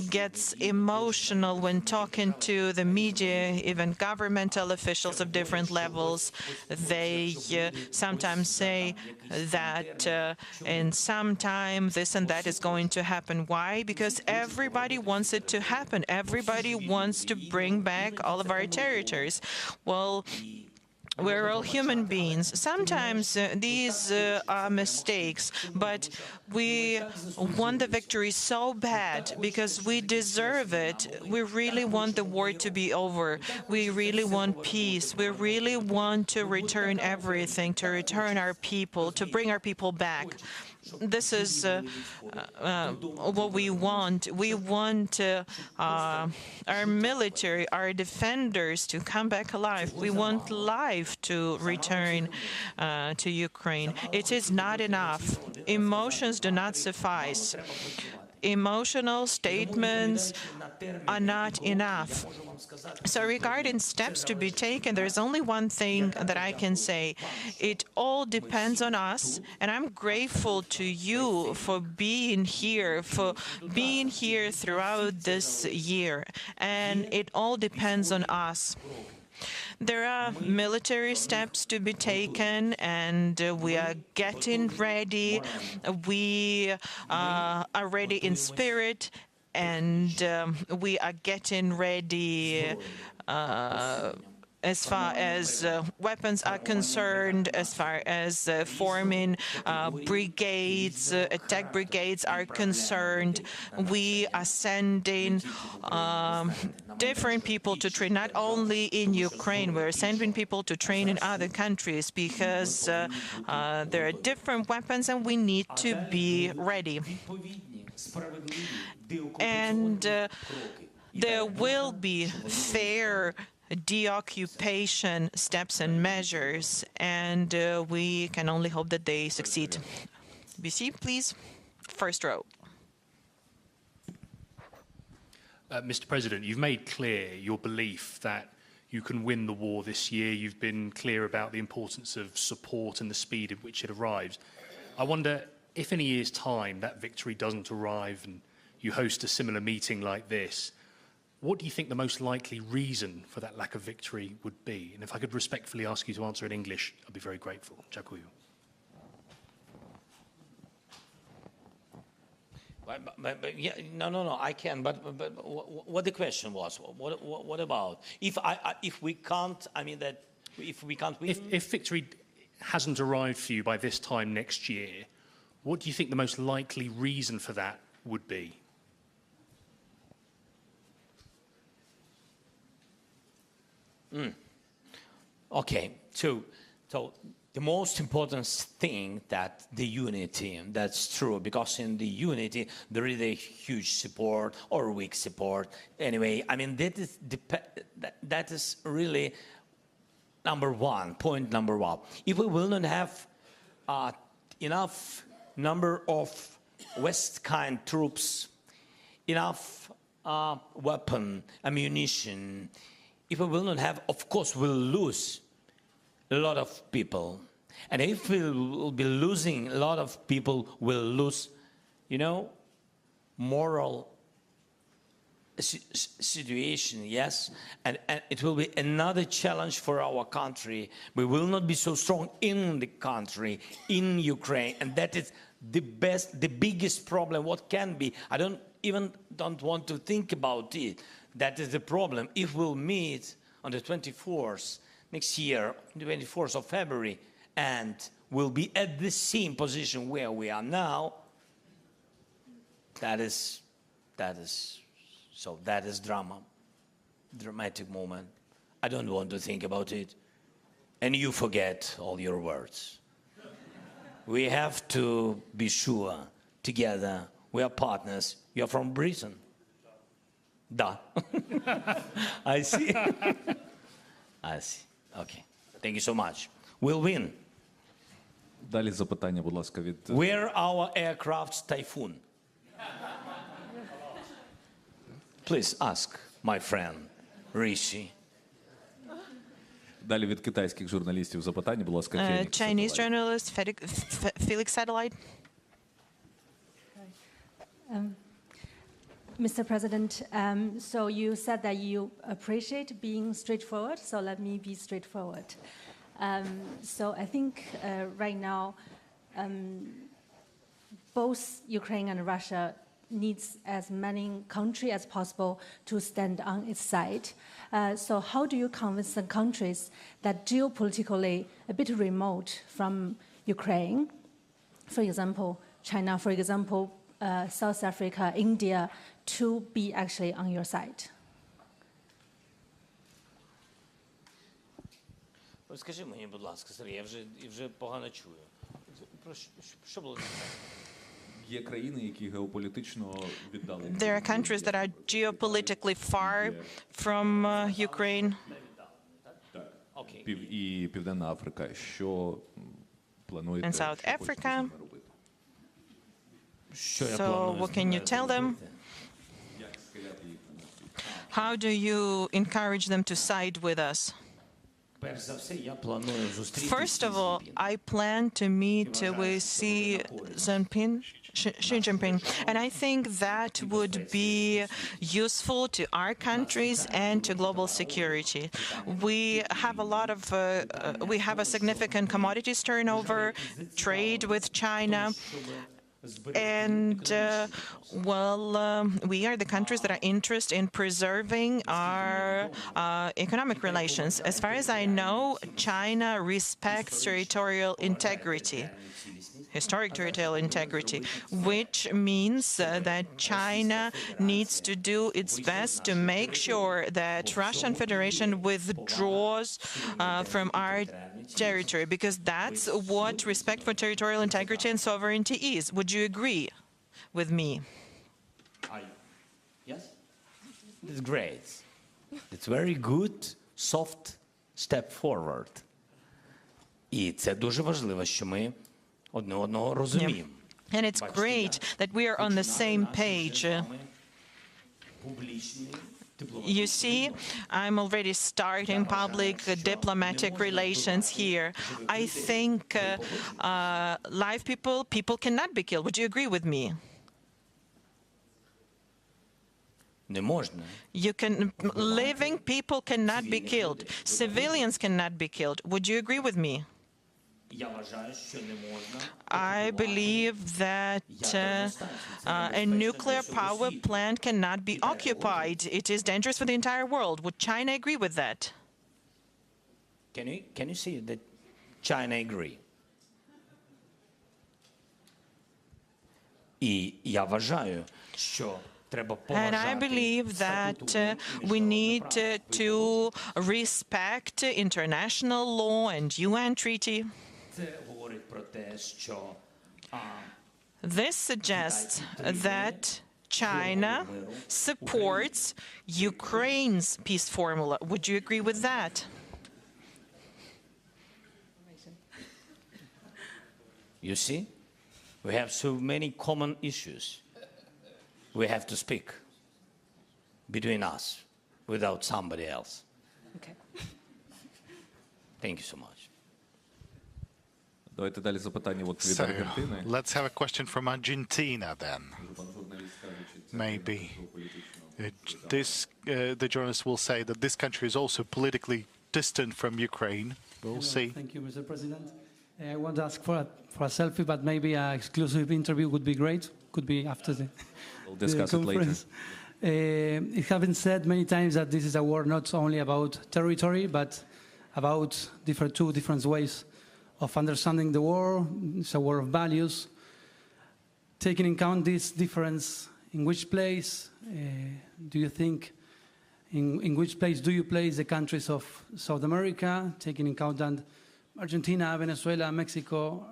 gets emotional when talking to the media, even governmental officials of different levels. They sometimes say that in some time this and that is going to happen. Why? Because everybody wants it to happen. Everybody wants to bring back all of our territories. Well, We're all human beings. Sometimes these are mistakes, but we want the victory so bad because we deserve it. We really want the war to be over. We really want peace. We really want to return everything, to return our people, to bring our people back. This is what we want. We want our military, our defenders to come back alive. We want life to return to Ukraine. It is not enough. Emotions do not suffice. Emotional statements are not enough. So regarding steps to be taken, there's only one thing that I can say. It all depends on us, and I'm grateful to you for being here throughout this year, and it all depends on us. There are military steps to be taken, and we are getting ready. We are ready in spirit, and we are getting ready as far as weapons are concerned, as far as forming brigades, attack brigades are concerned. We are sending different people to train, not only in Ukraine, we're sending people to train in other countries because there are different weapons and we need to be ready. And there will be fair deoccupation steps and measures, and we can only hope that they succeed. BC, please. First row. Mr. President, you've made clear your belief that you can win the war this year. You've been clear about the importance of support and the speed at which it arrives. I wonder if in a year's time that victory doesn't arrive and you host a similar meeting like this, what do you think the most likely reason for that lack of victory would be? And if I could respectfully ask you to answer in English, I'd be very grateful. Dziękuję. Yeah, no, I can. But what the question was? What about if we can't? I mean that if we can't win. If victory hasn't arrived for you by this time next year, what do you think the most likely reason for that would be? Okay, so the most important thing that the unity, that's true, because in the unity there is a huge support or weak support. Anyway, I mean that is really point number one. If we will not have enough number of West kind troops, enough weapon, ammunition, if we will not have, of course, we'll lose a lot of people. And if we will be losing a lot of people, we'll lose, moral situation, yes? And it will be another challenge for our country. We will not be so strong in the country, in Ukraine. And that is the biggest problem, what can be. I don't want to think about it. That is the problem. If we'll meet on the 24th next year, 24th of February, and we'll be at the same position where we are now, that is dramatic moment. I don't want to think about it. And you forget all your words. We have to be sure together. We are partners. You're from Britain. Da. I see. I see. Okay. Thank you so much. We'll win. Далі запитання, будь ласка, від... Where our aircraft's Typhoon? Please ask my friend Rishi. Далі від китайських журналістів запитання, будь ласка, Chinese journalist Felix Satellite. Mr. President, so you said that you appreciate being straightforward, so let me be straightforward. So I think right now, both Ukraine and Russia needs as many countries as possible to stand on its side. So how do you convince the countries that geopolitically a bit remote from Ukraine, for example, China, for example, South Africa, India, to be actually on your side? Скажи мені, будь ласка, Сергій, я вже погано чую. Що було? Є країни, які геополітично віддалені. There are countries that are geopolitically far from Ukraine. І Південна Африка. Що плануєте? And South Africa. робити? So what can you tell them? How do you encourage them to side with us? First of all, I plan to meet with Xi Jinping, and I think that would be useful to our countries and to global security. We have a significant commodities turnover, trade with China. And, we are the countries that are interested in preserving our economic relations. As far as I know, China respects territorial integrity, historic territorial integrity, which means that China needs to do its best to make sure that Russian Federation withdraws from our territory, because that's what respect for territorial integrity and sovereignty is. Would you agree with me? Yes? It's great. It's very good, soft step forward. І це дуже важливо, що ми одне одного розуміємо. And it's great that we are on the same page. You see, I'm already starting public diplomatic relations here. I think live people cannot be killed. Would you agree with me? Living people cannot be killed. Civilians cannot be killed. Would you agree with me? I believe that a nuclear power plant cannot be occupied. It is dangerous for the entire world. Would China agree with that? Can you see that China agree? І я вважаю, що треба поважати. And I believe that we need to respect international law and UN treaty. This suggests that China supports Ukraine's peace formula. Would you agree with that? You see, we have so many common issues. We have to speak between us without somebody else. Okay. Thank you so much. Давайте далі запитання від Аргентини. Let's have a question from Argentina then. Maybe the journalist will say that this country is also politically distant from Ukraine. We'll see. Thank you, Mr. President. I want to ask for a selfie, but maybe an exclusive interview would be great. Could be after We'll discuss it later. It has been said many times that this is a war not only about territory, but about two different ways of understanding the war. It's a war of values. Taking into account this difference, in which place do you think, in which place do you place the countries of South America, taking into account that Argentina, Venezuela, Mexico,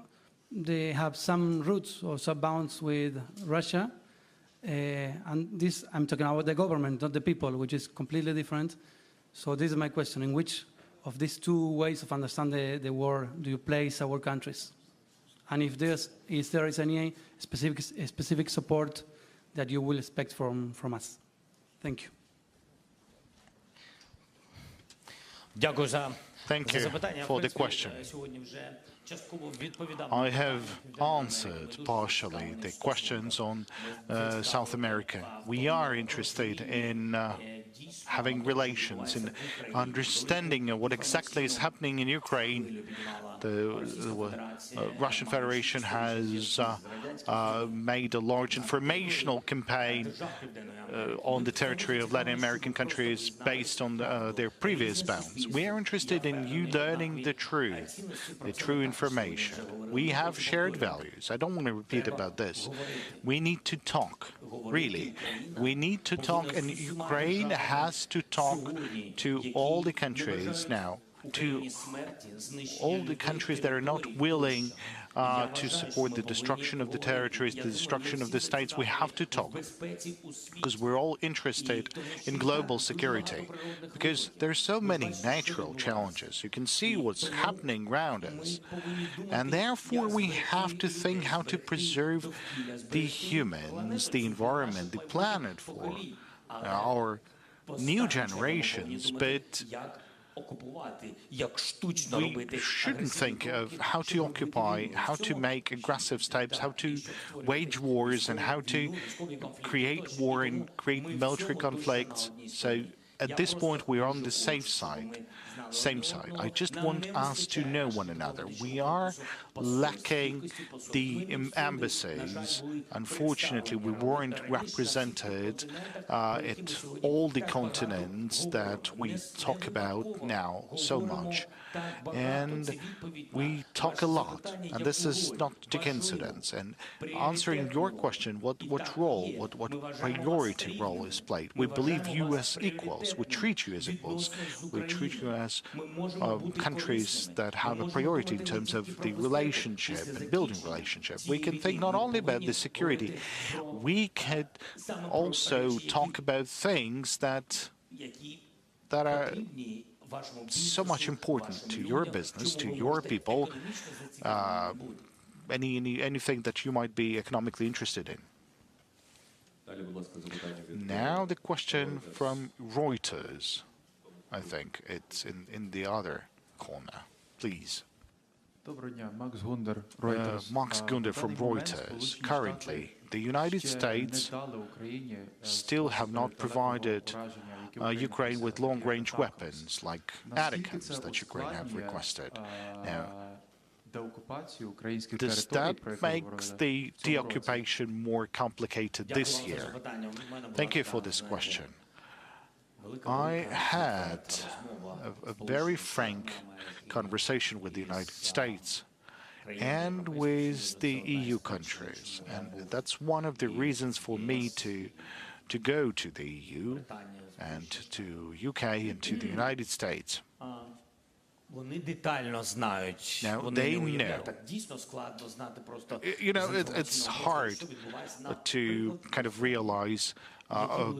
they have some roots or some bounds with Russia. And this, I'm talking about the government, not the people, which is completely different. So this is my question. In which of these two ways of understanding the war do you place our countries? And if there is any specific support that you will expect from us? Thank you. Дякую за Thank you for the question. I have answered partially the questions on South America. We are interested in having relations, in understanding what exactly is happening in Ukraine. The Russian Federation has made a large informational campaign on the territory of Latin American countries based on their previous bounds. We are interested in you learning the true information. We have shared values. I don't want to repeat about this. We need to talk, really. We need to talk, and Ukraine has to talk to all the countries now, to all the countries that are not willing to support the destruction of the territories, the destruction of the states. We have to talk, because we're all interested in global security, because there are so many natural challenges. You can see what's happening around us, and therefore we have to think how to preserve the humans, the environment, the planet for our new generations, but we shouldn't think of how to occupy, how to make aggressive steps, how to wage wars, and how to create war and create military conflicts. So at this point, we're on the safe side. Same side. I just want us to know one another. We are lacking the embassies. Unfortunately, we weren't represented at all the continents that we talk about now so much. And we talk a lot, and this is not a coincidence. And answering your question, what role, what priority role is played? We believe you as equals. We treat you as equals. We treat you as countries that have a priority in terms of the relationship and building relationship. We can think not only about the security, we can also talk about things that are so much important to your business, to your people, anything that you might be economically interested in. Now the question from Reuters. I think it's in the other corner. Please. Max Gunder from Reuters. Currently, the United States still have not provided Ukraine with long-range weapons like ATACMS that Ukraine have requested. Now, does that make the deoccupation more complicated this year? Thank you for this question. I had a very frank conversation with the United States and with the EU countries, and that's one of the reasons for me to go to the EU and to UK and to the United States. Now, they know. You know, it's hard to kind of realize,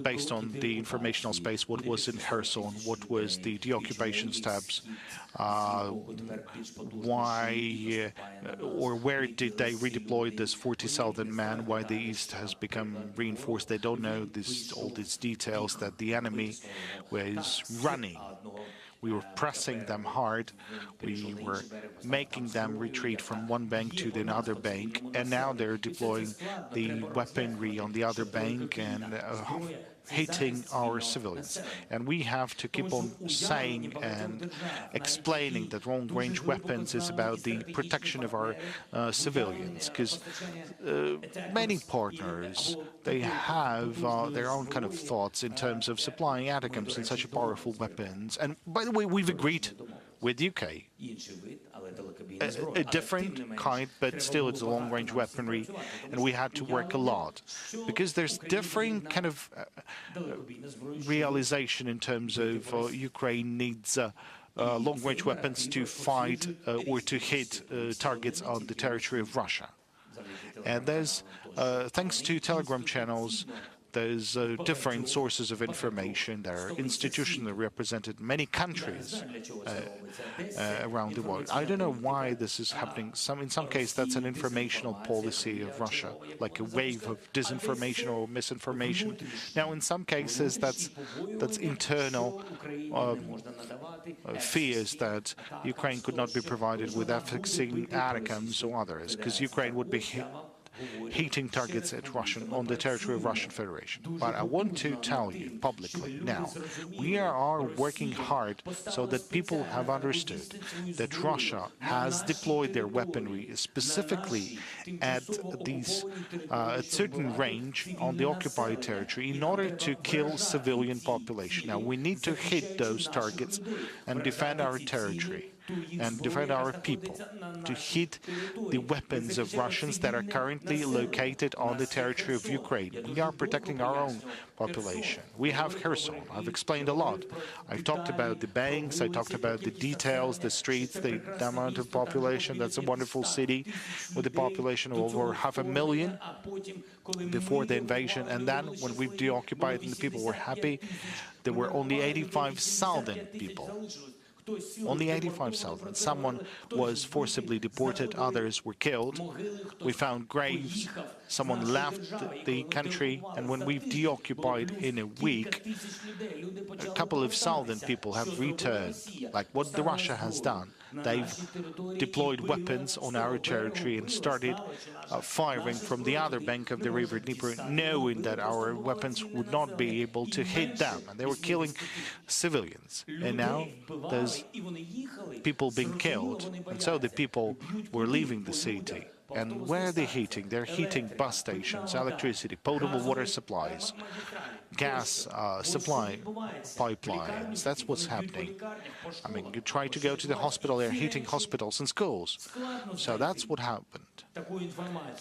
based on the informational space, what was in Kherson, what was the deoccupation steps, why or where did they redeploy this 40,000 men, why the East has become reinforced. They don't know all these details, that the enemy was running. We were pressing them hard. We were making them retreat from one bank to another bank, and now they're deploying the weaponry on the other bank and hitting our civilians. And we have to keep on saying and explaining that long-range weapons is about the protection of our civilians, because many partners, they have their own kind of thoughts in terms of supplying ATACMS and such powerful weapons. And by the way, we've agreed with the UK. A different kind, but still it's a long-range weaponry, and we had to work a lot, because there's different kind of realization in terms of Ukraine needs long-range weapons to fight or to hit targets on the territory of Russia. And there's, thanks to Telegram channels, there's different sources of information. There are institutionally represented many countries around the world. I don't know why this is happening. In some cases, that's an informational policy of Russia, like a wave of disinformation or misinformation. Now, in some cases, that's internal fears that Ukraine could not be provided with F-16 ATACMS or others, because Ukraine would be hitting targets on the territory of Russian Federation. But I want to tell you publicly now, we are working hard so that people have understood that Russia has deployed their weaponry specifically at a certain range on the occupied territory in order to kill civilian population. Now, we need to hit those targets and defend our territory and defend our people, to hit the weapons of Russians that are currently located on the territory of Ukraine. We are protecting our own population. We have Kherson. I've explained a lot. I've talked about the banks, I talked about the details, the streets, the amount of population. That's a wonderful city with a population of over 500,000 before the invasion. And then when we've deoccupied and the people were happy, there were only 85,000 people. Only 85,000. Someone was forcibly deported, others were killed. We found graves. Someone left the country, and when we've deoccupied in a week, a couple of thousand people have returned. Like what Russia has done. They've deployed weapons on our territory and started firing from the other bank of the river Dnieper, knowing that our weapons would not be able to hit them. And they were killing civilians. And now there's people being killed. And so the people were leaving the city. And where are they hitting? They're hitting bus stations, electricity, potable water supplies, gas supply pipelines. That's what's happening. I mean, you try to go to the hospital, they're hitting hospitals and schools. So that's what happened.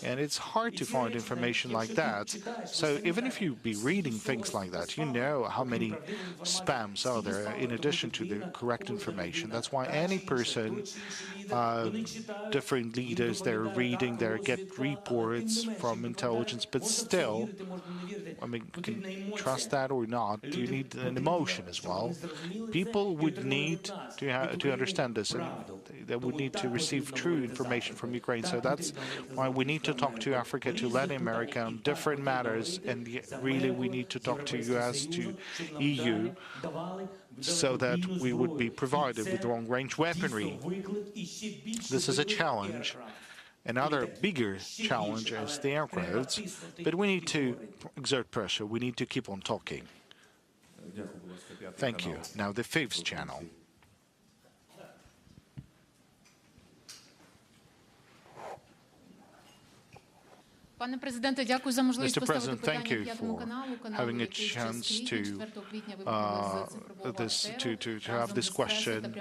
And it's hard to find information like that. So even if you be reading things like that, you know how many spams are there in addition to the correct information. That's why any person, different leaders, they're reading, they get reports from intelligence, but still, I mean, you can trust that or not. You need an emotion as well. People would need to understand this, and they would need to receive true information from Ukraine. So that's why we need to talk to Africa, to Latin America on different matters, and really we need to talk to US, to EU, so that we would be provided with long-range weaponry. This is a challenge. Another bigger challenge is the aircrafts, but we need to exert pressure. We need to keep on talking. Thank you. Now the fifth channel. Mr. President, thank you for having a chance to have this question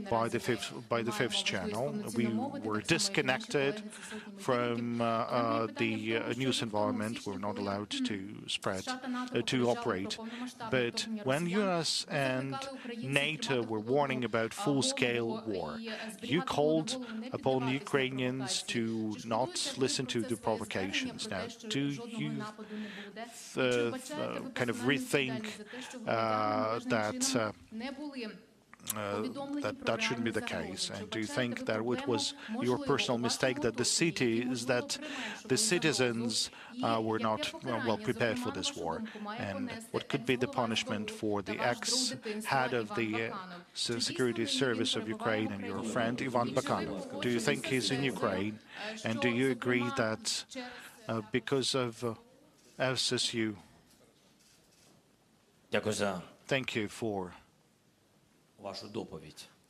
by the fifth channel. We were disconnected from the news environment. We were not allowed to operate. But when US and NATO were warning about full-scale war, you called upon Ukrainians to not listen to the provocation. Now, do you kind of rethink that shouldn't be the case? And do you think that it was your personal mistake that the citizens were not well prepared for this war? And what could be the punishment for the ex-head of the security service of Ukraine and your friend Ivan Bakanov? Do you think he's in Ukraine? And do you agree that because of FSSU? Thank you for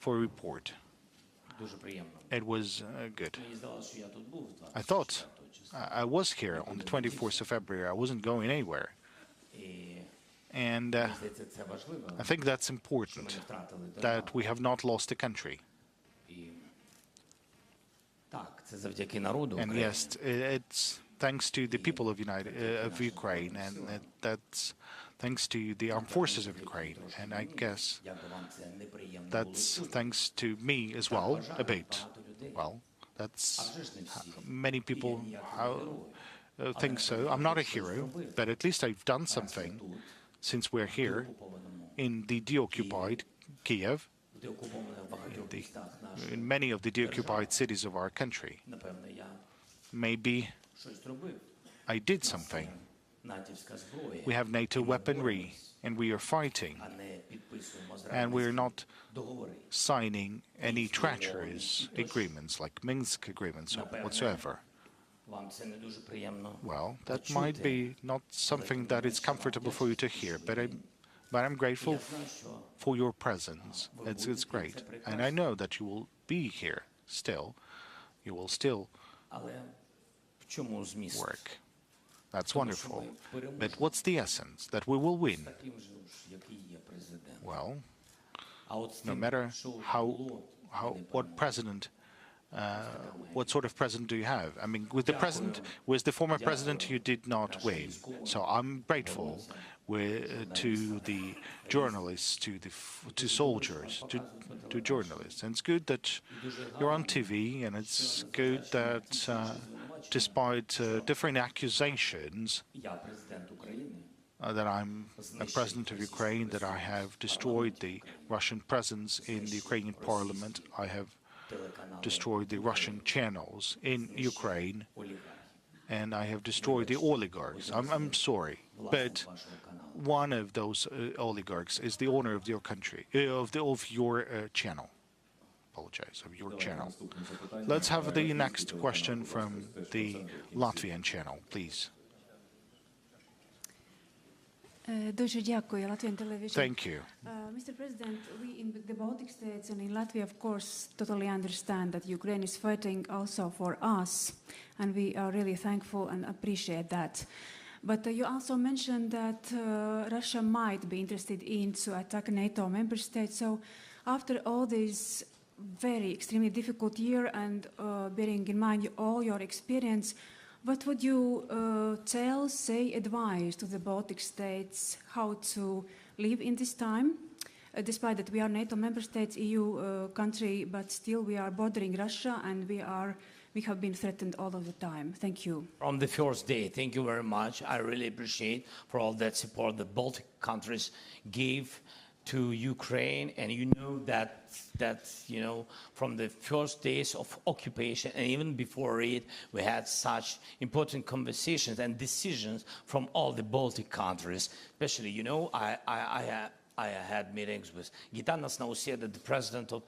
report. It was good. I thought I was here on the 24th of February. I wasn't going anywhere. And I think that's important, that we have not lost the country. And yes, it's thanks to the people of Ukraine, and that's thanks to the armed forces of Ukraine. And I guess that's thanks to me as well, a bit. Well, that's many people think so. I'm not a hero, but at least I've done something since we're here in the deoccupied Kiev, in many of the deoccupied cities of our country. Maybe I did something. We have NATO weaponry, and we are fighting, and we're not signing any treacherous agreements like Minsk agreements or whatsoever. Well, that might be not something that is comfortable for you to hear, but I'm grateful for your presence. It's great, and I know that you will be here still. You will still work. That's wonderful. But what's the essence? That we will win. Well, no matter what president, what sort of president do you have? I mean, with the former president, you did not win. So I'm grateful to the journalists, to soldiers, to journalists. And it's good that you're on TV, and it's good that despite different accusations that I'm a president of Ukraine, that I have destroyed the Russian presence in the Ukrainian parliament, I have destroyed the Russian channels in Ukraine, and I have destroyed the oligarchs. I'm sorry, but one of those oligarchs is the owner of your country, of your channel. Apologize, of your channel. Let's have the next question from the Latvian channel, please. Thank you. Mr. President, we in the Baltic states and in Latvia, of course, totally understand that Ukraine is fighting also for us, and we are really thankful and appreciate that. But you also mentioned that Russia might be interested in to attack NATO member states. So after all this very extremely difficult year and bearing in mind all your experience, what would you advise to the Baltic states how to live in this time? Despite that we are NATO member states, EU country, but still we are bordering Russia, and we have been threatened all of the time. Thank you. From the first day, thank you very much. I really appreciate for all that support the Baltic countries gave to Ukraine, and you know that from the first days of occupation and even before it, we had such important conversations and decisions from all the Baltic countries. Especially, I had meetings with Gitanas Nausėda, the president of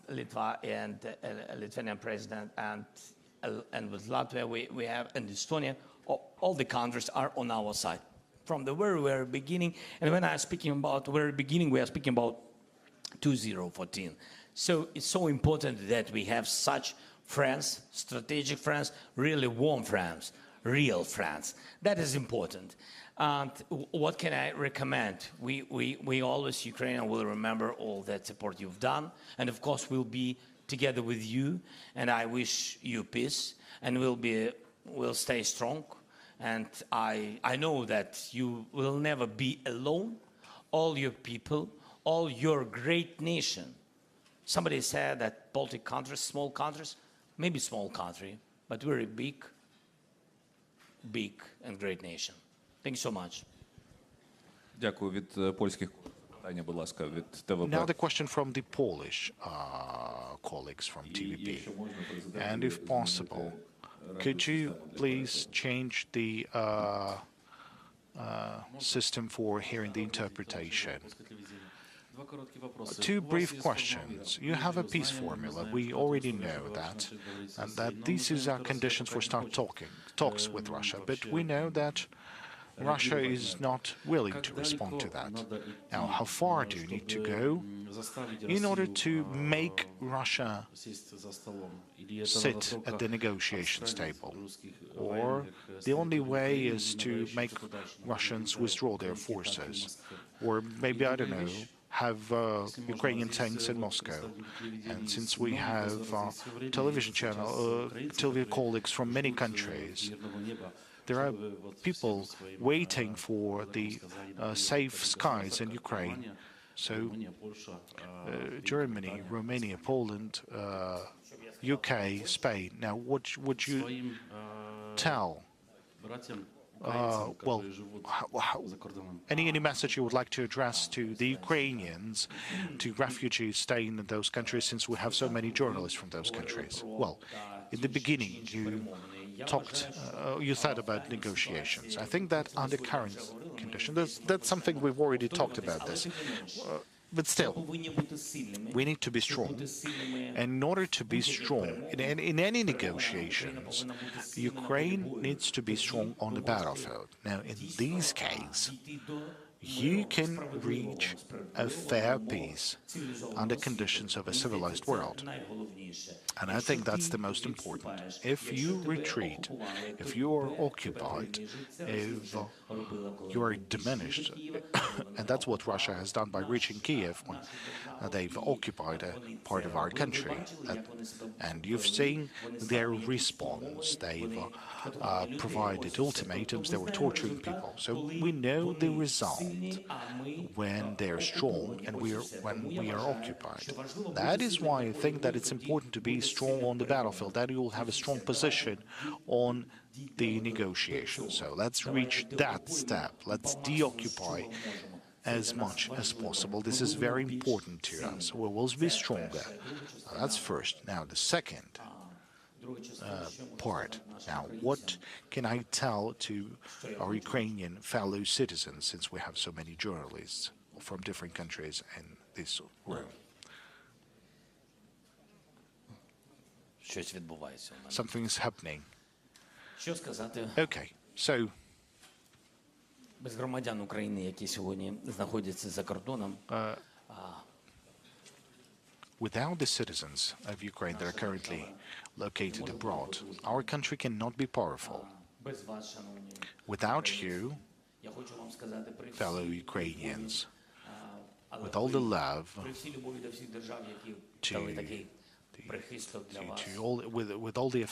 Litva, and Lithuanian president, and with Latvia we have, and Estonia. All the countries are on our side from the very, very beginning. And when I'm speaking about the very beginning, we are speaking about 2014. So it's so important that we have such friends, strategic friends, really warm friends, real friends. That is important. And what can I recommend? We always, Ukrainian, will remember all that support you've done. And of course, we'll be together with you. And I wish you peace. And we'll stay strong. And I know that you will never be alone. All your people, all your great nation. Somebody said that Baltic countries, small countries, maybe small country, but very big and great nation. Thank you so much. Дякую. Від польських питання, будь ласка, від ТВП. Now the question from the Polish colleagues from TVP. And if possible, could you please change the system for hearing the interpretation? Two brief questions. You have a peace formula. We already know that, and that this is our conditions for talks with Russia. But we know that Russia is not willing to respond to that. Now, how far do you need to go in order to make Russia sit at the negotiations table? Or the only way is to make Russians withdraw their forces? Or maybe, I don't know, have Ukrainian tanks in Moscow. And since we have television colleagues from many countries, there are people waiting for the safe skies in Ukraine. So Germany, Romania, Poland, UK, Spain. Now, what would you tell Well, any message you would like to address to the Ukrainians, to refugees staying in those countries, since we have so many journalists from those countries? Well, in the beginning, you said about negotiations. I think that under current conditions, that's something we've already talked about this. But still, we need to be strong. And in order to be strong in any negotiations, Ukraine needs to be strong on the battlefield. Now, in this case, you can reach a fair peace under conditions of a civilized world. And I think that's the most important. If you retreat, if you are occupied, if you are diminished, and that's what Russia has done by reaching Kiev when they've occupied a part of our country. And you've seen their response. They've provided ultimatums. They were torturing people. So we know the result when they're strong and when we are occupied. That is why I think that it's important to be strong on the battlefield, that you will have a strong position on the negotiations. So let's reach that step. Let's deoccupy as much as possible. This is very important to us. We will be stronger. That's first. Now, the second part. Now, what can I tell to our Ukrainian fellow citizens, since we have so many journalists from different countries in this room? Something is happening. Okay, so без громадян України, які сьогодні знаходяться за кордоном, without the citizens of Ukraine that are currently located abroad, our country cannot be powerful. Without you, fellow Ukrainians, with all the love with all the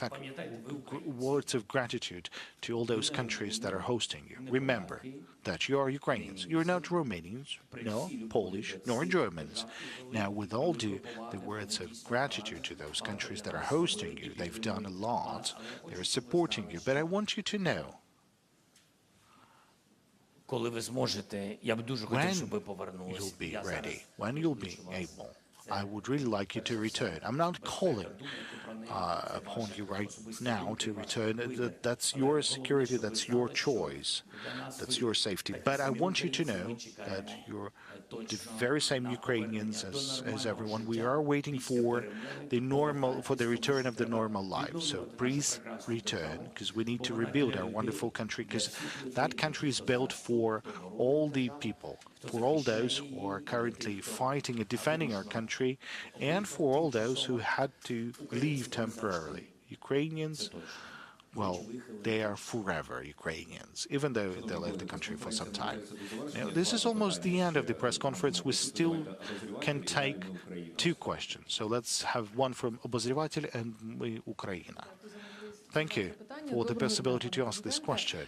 words of gratitude to all those countries that are hosting you. Remember that you are Ukrainians. You're not Romanians, nor Polish, nor Germans. Now, with all the words of gratitude to those countries that are hosting you, they've done a lot. They're supporting you. But I want you to know, коли ви зможете, я б дуже хотів, щоб ви повернулися. You'll be ready, when you'll be able. I would really like you to return. I'm not calling upon you right now to return. That's your security, that's your choice, that's your safety. But I want you to know that you're the very same Ukrainians as everyone. We are waiting for the return of the normal life. So please return, because we need to rebuild our wonderful country, because that country is built for all the people, for all those who are currently fighting and defending our country, and for all those who had to leave temporarily. Ukrainians, well, they are forever Ukrainians, even though they left the country for some time. Now, this is almost the end of the press conference. We still can take two questions. So let's have one from Obozrevatelь and Ukraina. Thank you for the possibility to ask this question.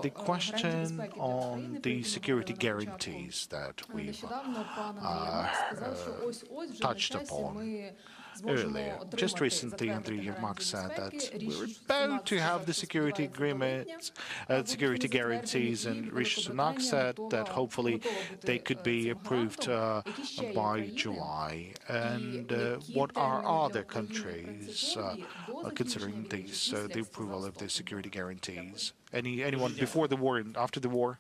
The question on the security guarantees that we've touched upon earlier. Just recently, Andriy Yermak said that we're about to have the security agreements, security guarantees, and Rishi Sunak said that hopefully they could be approved by July. And what are other countries considering the approval of the security guarantees? Anyone before the war and after the war?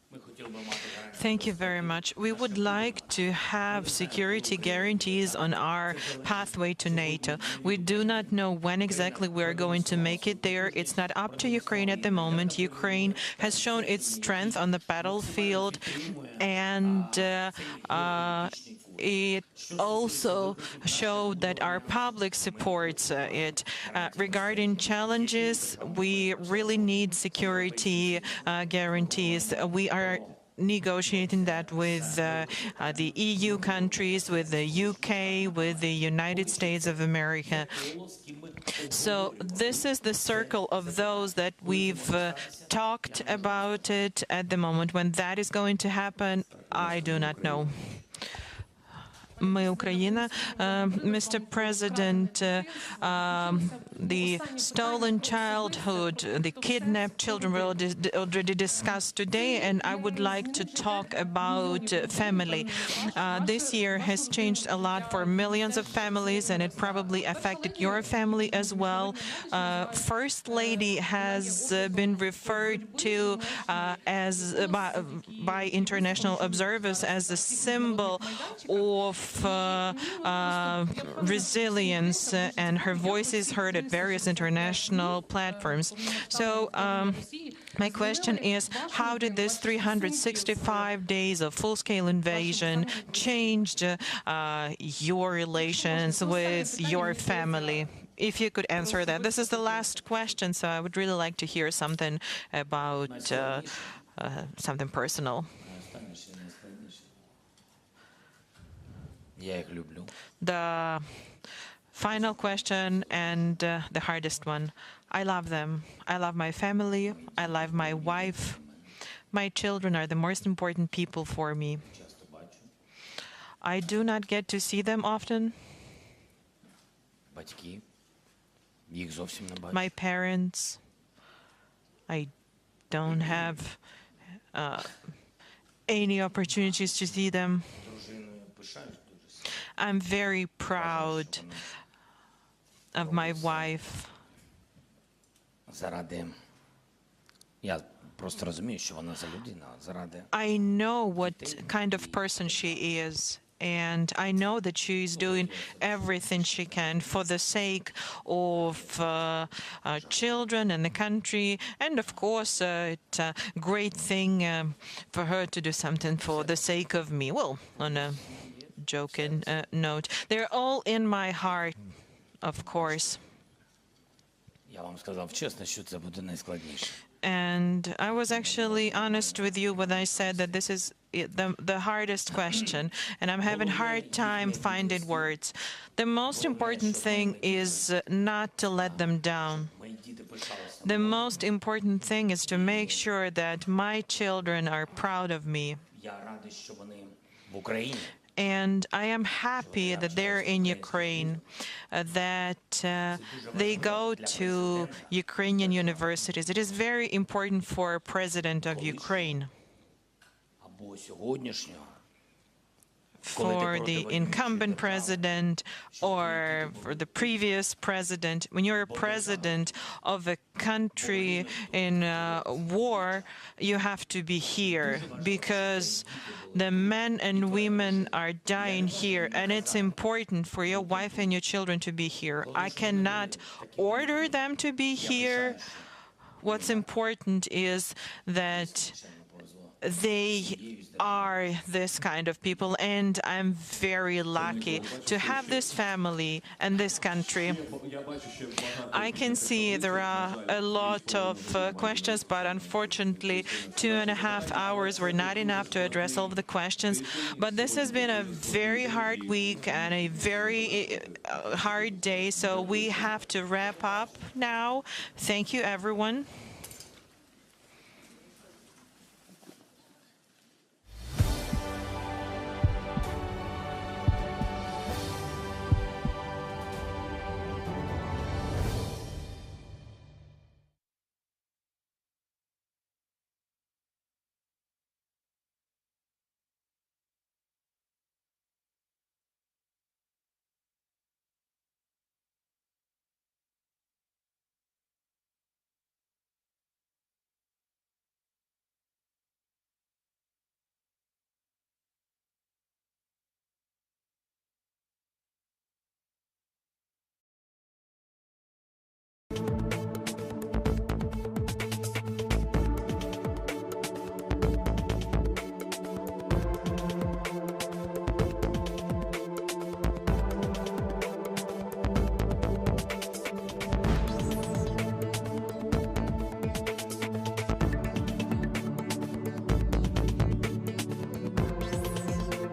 Thank you very much. We would like to have security guarantees on our pathway to NATO. We do not know when exactly we're going to make it there. It's not up to Ukraine at the moment. Ukraine has shown its strength on the battlefield, and it also showed that our public supports it. Regarding challenges, we really need security guarantees. We are negotiating that with the EU countries, with the UK, with the United States of America. So this is the circle of those that we've talked about it at the moment. When that is going to happen, I do not know. Мы Украина. Mr. President, the stolen childhood, the kidnapped children were already discussed today, and I would like to talk about family. This year has changed a lot for millions of families, and it probably affected your family as well. First Lady has been referred to as by international observers as a symbol of resilience, and her voice is heard at various international platforms. So my question is, how did this 365 days of full-scale invasion change your relations with your family? If you could answer that. This is the last question, so I would really like to hear something about something personal. The final question and the hardest one. I love them. I love my family. I love my wife. My children are the most important people for me. I do not get to see them often. My parents, I don't have any opportunities to see them. I'm very proud of my wife. I know what kind of person she is, and I know that she is doing everything she can for the sake of children and the country, and of course it's a great thing for her to do something for the sake of me. Well, on a joking note, they're all in my heart, of course. And I was actually honest with you when I said that this is the hardest question, and I'm having a hard time finding words. The most important thing is not to let them down. The most important thing is to make sure that my children are proud of me. And I am happy that they're in Ukraine, that they go to Ukrainian universities. It is very important for a president of Ukraine, for the incumbent president or for the previous president. When you're a president of a country in war, you have to be here because the men and women are dying here, and it's important for your wife and your children to be here. I cannot order them to be here. What's important is that they are this kind of people, and I'm very lucky to have this family and this country. I can see there are a lot of questions, but unfortunately 2.5 hours were not enough to address all of the questions. But this has been a very hard week and a very hard day, so we have to wrap up now. Thank you, everyone.